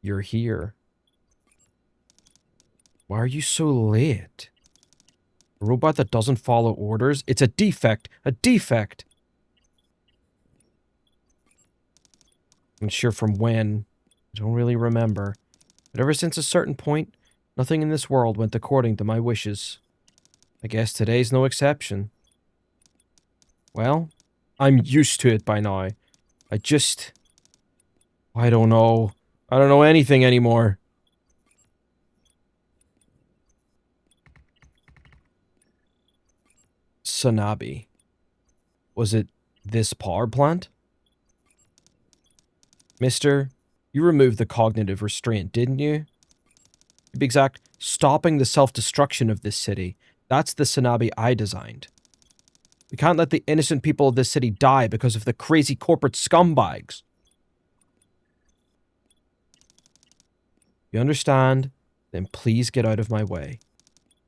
You're here. Why are you so late? A robot that doesn't follow orders? It's a defect! A defect! I'm sure from when. I don't really remember. But ever since a certain point, nothing in this world went according to my wishes. I guess today's no exception. Well, I'm used to it by now. I don't know. I don't know anything anymore. SANABI. Was it this power plant? Mister, you removed the cognitive restraint, didn't you? To be exact, stopping the self-destruction of this city. That's the SANABI I designed. We can't let the innocent people of this city die because of the crazy corporate scumbags. You understand? Then please get out of my way.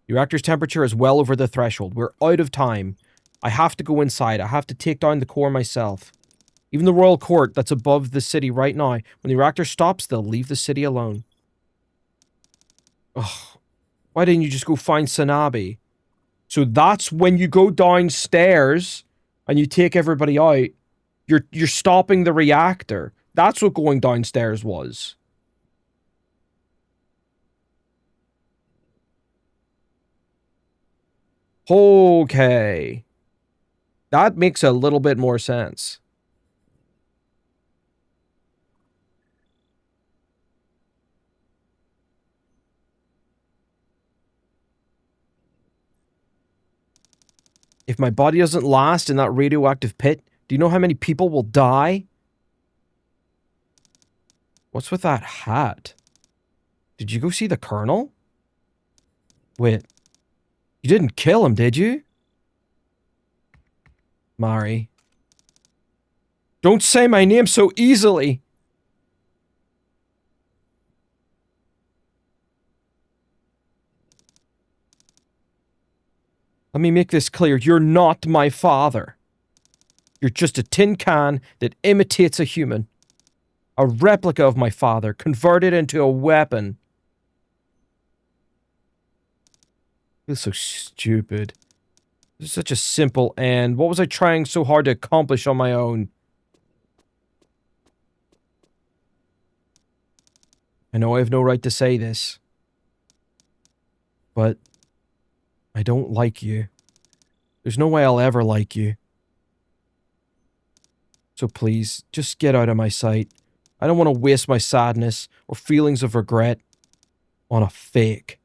The reactor's temperature is well over the threshold. We're out of time. I have to go inside. I have to take down the core myself. Even the royal court that's above the city right now, when the reactor stops, they'll leave the city alone. Ugh. Why didn't you just go find SANABI? So that's when you go downstairs and you take everybody out. You're stopping the reactor. That's what going downstairs was. Okay. That makes a little bit more sense. If my body doesn't last in that radioactive pit, do you know how many people will die? What's with that hat? Did you go see the colonel? Wait. You didn't kill him, did you? Mari. Don't say my name so easily! Let me make this clear. You're not my father. You're just a tin can that imitates a human. A replica of my father, converted into a weapon. This is so stupid. This is such a simple end. What was I trying so hard to accomplish on my own? I know I have no right to say this, but I don't like you. There's no way I'll ever like you. So please, just get out of my sight. I don't want to waste my sadness or feelings of regret on a fake.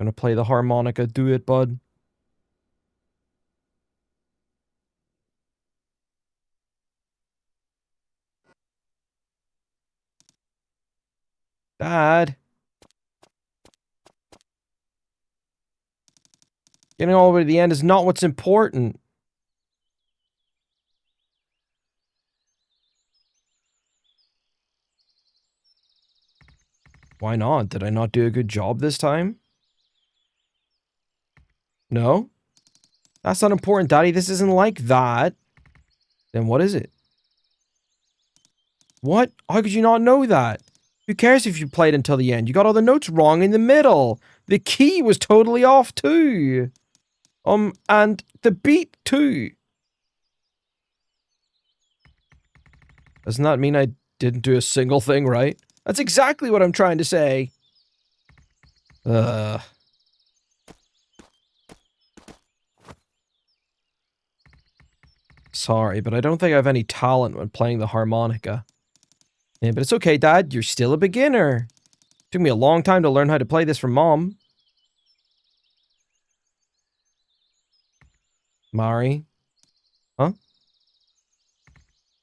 Gonna play the harmonica. Do it, bud. Dad. Getting all the way to the end is not what's important. Why not? Did I not do a good job this time? No? That's not important, Daddy. This isn't like that. Then what is it? What? How could you not know that? Who cares if you played until the end? You got all the notes wrong in the middle. The key was totally off too. And the beat too. Doesn't that mean I didn't do a single thing right? That's exactly what I'm trying to say. Sorry, but I don't think I have any talent when playing the harmonica. Yeah, but it's okay, Dad. You're still a beginner. Took me a long time to learn how to play this from Mom. Mari? Huh?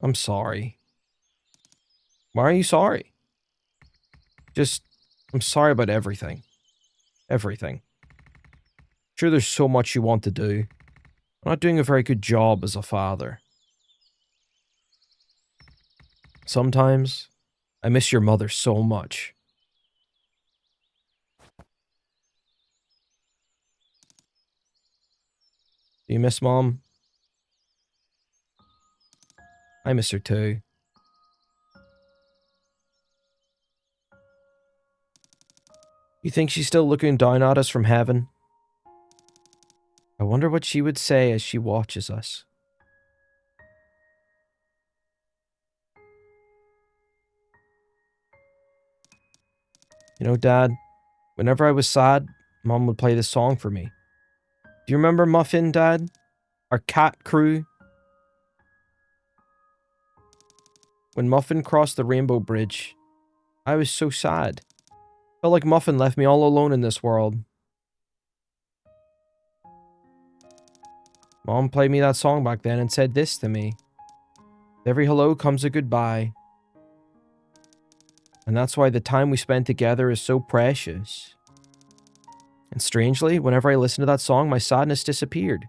I'm sorry. Why are you sorry? I'm sorry about everything. Everything. Sure, there's so much you want to do. I'm not doing a very good job as a father. Sometimes, I miss your mother so much. Do you miss Mom? I miss her too. You think she's still looking down at us from heaven? I wonder what she would say as she watches us. You know, Dad, whenever I was sad, Mom would play this song for me. Do you remember Muffin, Dad? Our cat crew? When Muffin crossed the rainbow bridge, I was so sad. Felt like Muffin left me all alone in this world. Mom played me that song back then and said this to me. With every hello comes a goodbye. And that's why the time we spend together is so precious. And strangely, whenever I listened to that song, my sadness disappeared.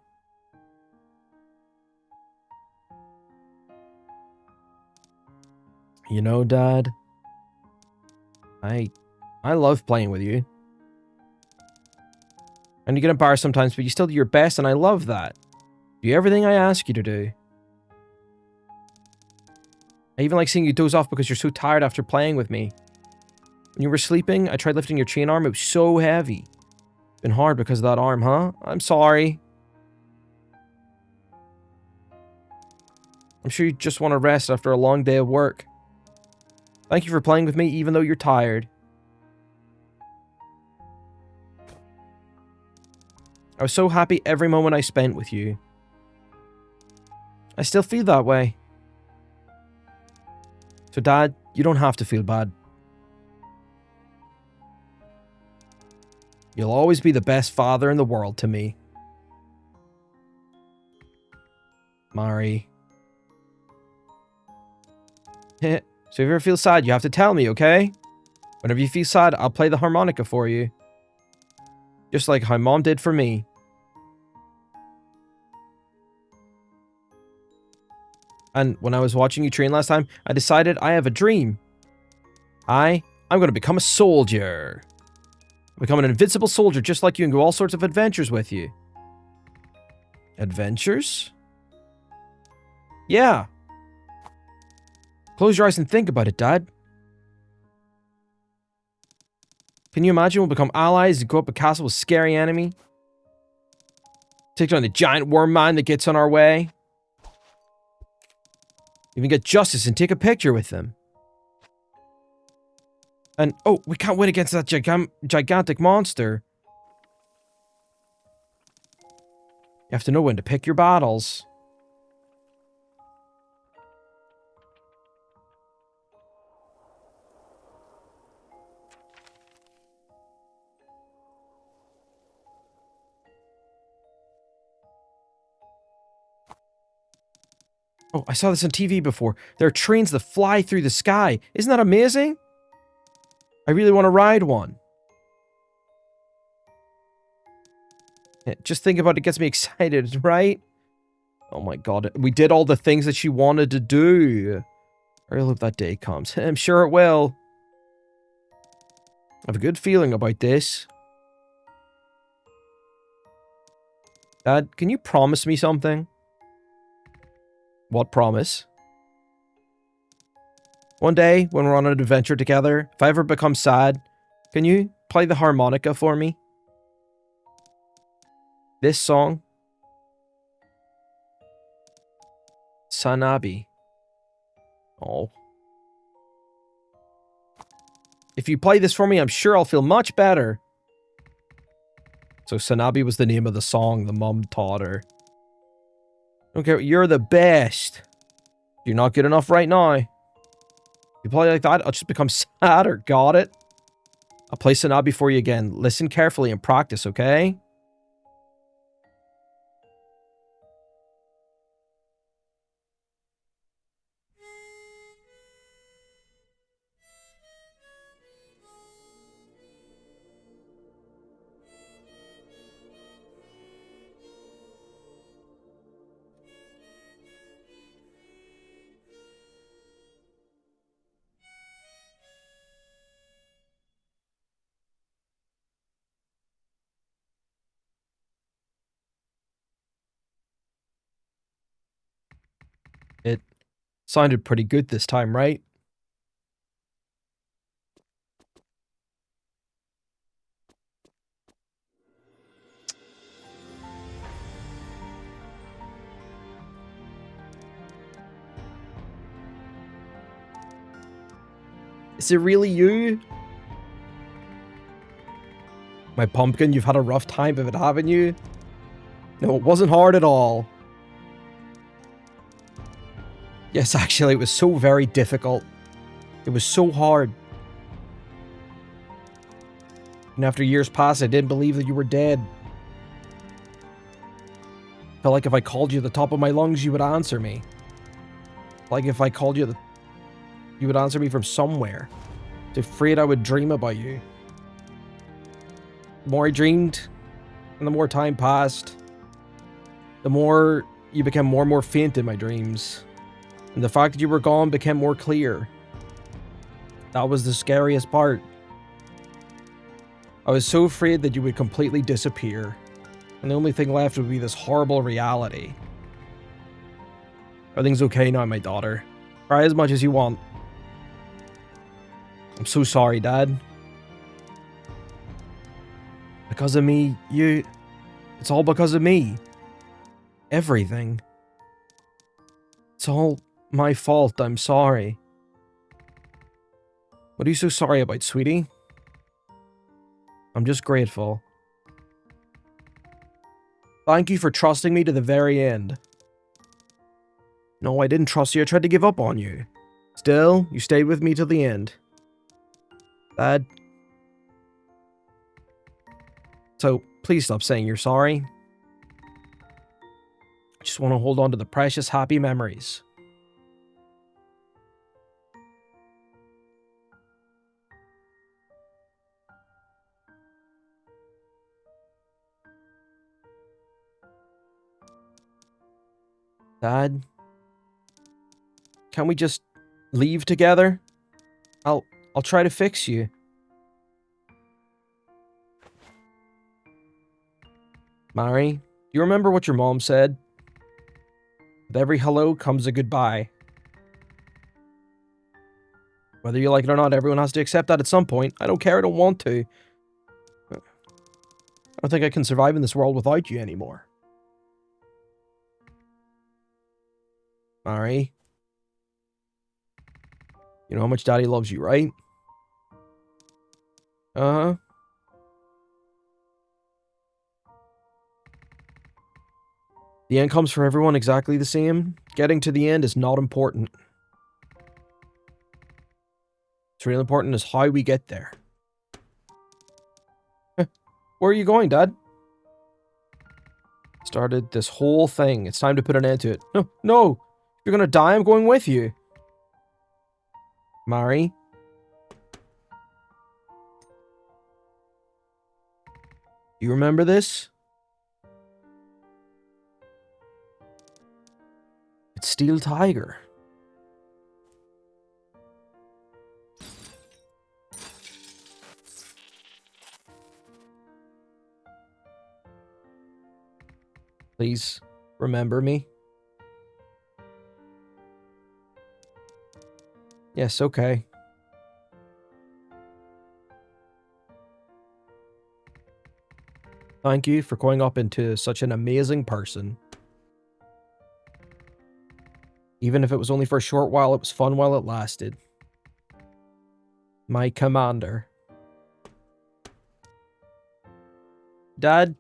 You know, Dad, I love playing with you. And you get embarrassed sometimes, but you still do your best, and I love that. Do everything I ask you to do. I even like seeing you doze off because you're so tired after playing with me. When you were sleeping, I tried lifting your chain arm. It was so heavy. Been hard because of that arm, huh? I'm sorry. I'm sure you just want to rest after a long day of work. Thank you for playing with me even though you're tired. I was so happy every moment I spent with you. I still feel that way. So Dad, you don't have to feel bad. You'll always be the best father in the world to me. Mari. So if you ever feel sad, you have to tell me, okay? Whenever you feel sad, I'll play the harmonica for you. Just like how Mom did for me. And when I was watching you train last time, I decided I have a dream. I'm going to become a soldier. Become an invincible soldier just like you and go all sorts of adventures with you. Adventures? Yeah. Close your eyes and think about it, Dad. Can you imagine we'll become allies and go up a castle with a scary enemy? Take down the giant worm mine that gets on our way. Even get Justice and take a picture with them. And, oh, we can't win against that gigantic monster. You have to know when to pick your battles. Oh, I saw this on TV before. There are trains that fly through the sky. Isn't that amazing? I really want to ride one. Yeah, just think about it, gets me excited, right? Oh my god, we did all the things that she wanted to do. I really hope that day comes. I'm sure it will. I have a good feeling about this. Dad, can you promise me something? What promise? One day, when we're on an adventure together, if I ever become sad, can you play the harmonica for me? This song? SANABI. Oh. If you play this for me, I'm sure I'll feel much better. So SANABI was the name of the song the mum taught her. Okay, you're the best. You're not good enough right now. If you play like that, I'll just become sadder. Got it? I'll play SANABI for you again. Listen carefully and practice, okay? It sounded pretty good this time, right? Is it really you? My pumpkin, you've had a rough time of it, haven't you? No, it wasn't hard at all. Yes, actually, it was so very difficult. It was so hard. And after years passed, I didn't believe that you were dead. Felt like if I called you at the top of my lungs, you would answer me. Like if I called you, you would answer me from somewhere. I was afraid I would dream about you. The more I dreamed, and the more time passed, the more you became more and more faint in my dreams. And the fact that you were gone became more clear. That was the scariest part. I was so afraid that you would completely disappear, and the only thing left would be this horrible reality. Everything's okay now, my daughter. Cry as much as you want. I'm so sorry, Dad. Because of me, it's all because of me. Everything. It's all my fault, I'm sorry. What are you so sorry about, sweetie? I'm just grateful. Thank you for trusting me to the very end. No, I didn't trust you. I tried to give up on you. Still, you stayed with me till the end. Dad. So, please stop saying you're sorry. I just want to hold on to the precious, happy memories. Dad, can't we just leave together? I'll try to fix you. Mari, do you remember what your mom said? With every hello comes a goodbye. Whether you like it or not, everyone has to accept that at some point. I don't care, I don't want to. I don't think I can survive in this world without you anymore. Mari. You know how much Daddy loves you, right? Uh-huh. The end comes for everyone exactly the same. Getting to the end is not important. What's really important is how we get there. Where are you going, Dad? Started this whole thing. It's time to put an end to it. No, no! If you're gonna die, I'm going with you. Mari? Do you remember this? It's Steel Tiger. Please, remember me. Yes, okay. Thank you for growing up into such an amazing person. Even if it was only for a short while, it was fun while it lasted. My commander. Dad?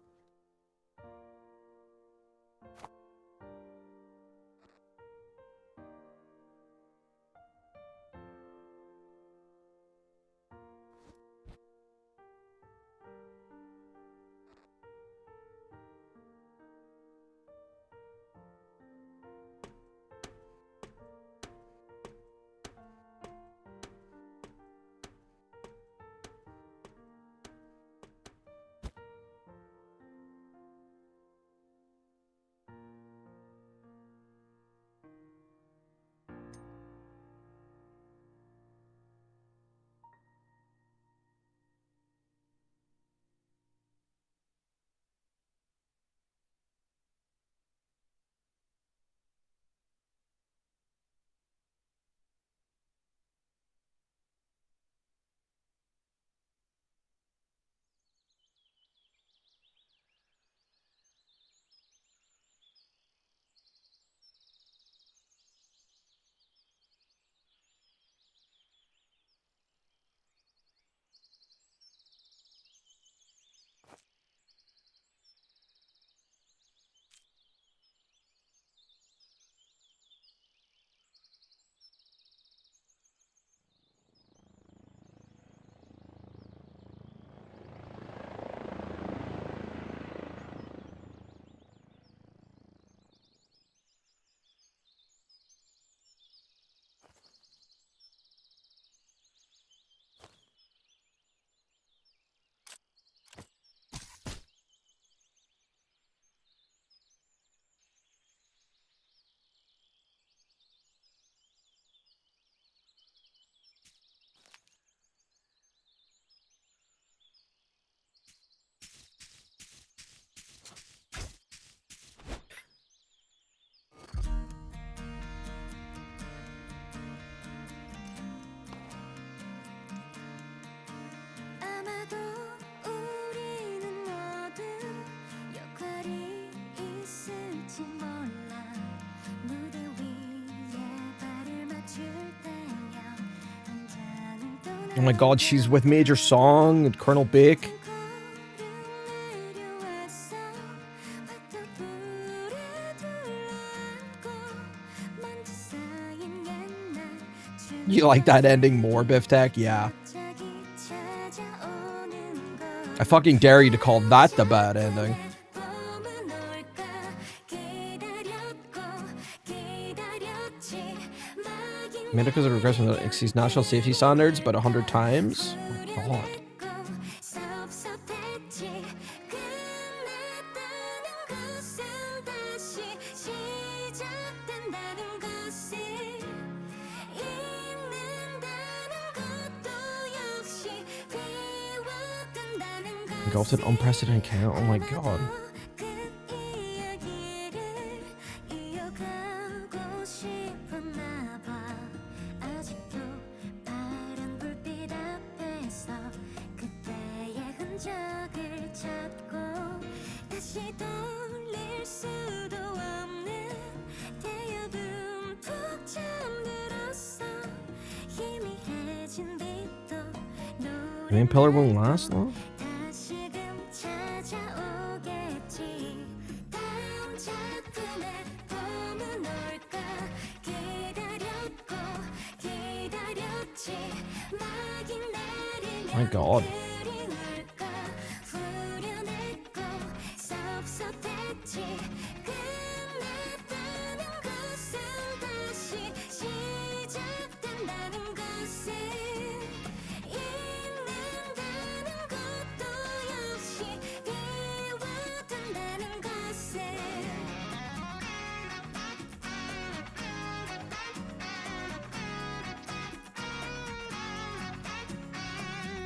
Oh my god, she's with Major Song and Colonel Bake. You like that ending more, Biff Tech? Yeah. I fucking dare you to call that the bad ending. Made it because of regression that exceeds national safety standards about 100 times? Oh my god. Engulfed in unprecedented count. Oh my god. Main pillar won't last long? My god.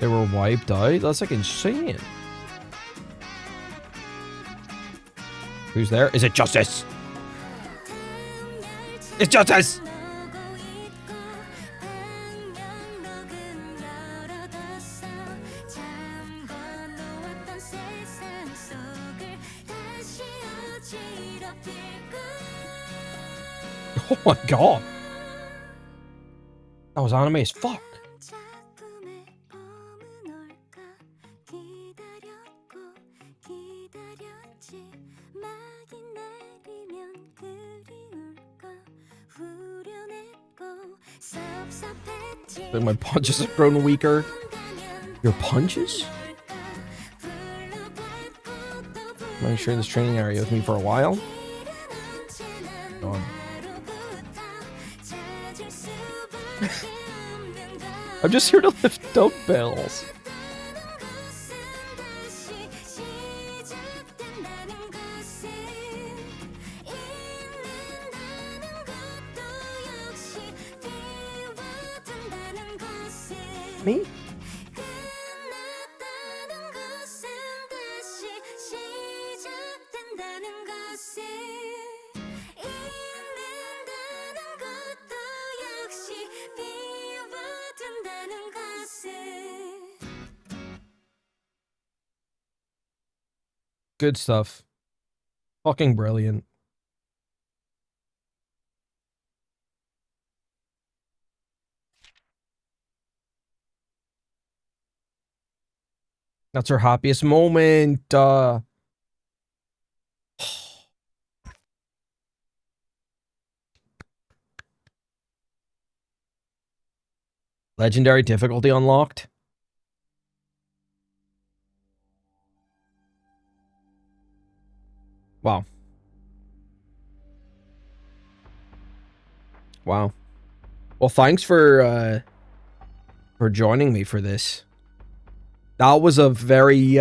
They were wiped out? That's like insane. Who's there? Is it Justice? It's Justice! Oh my god. That was anime as fuck. Like my punches have grown weaker. Your punches? Am I sure this training area with me for a while? God. I'm just here to lift dumbbells. Me? Good stuff. Fucking brilliant. That's her happiest moment. Legendary difficulty unlocked. Wow. Wow. Well, thanks for joining me for this. That was a very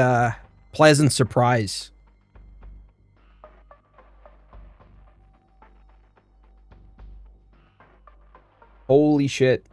pleasant surprise. Holy shit.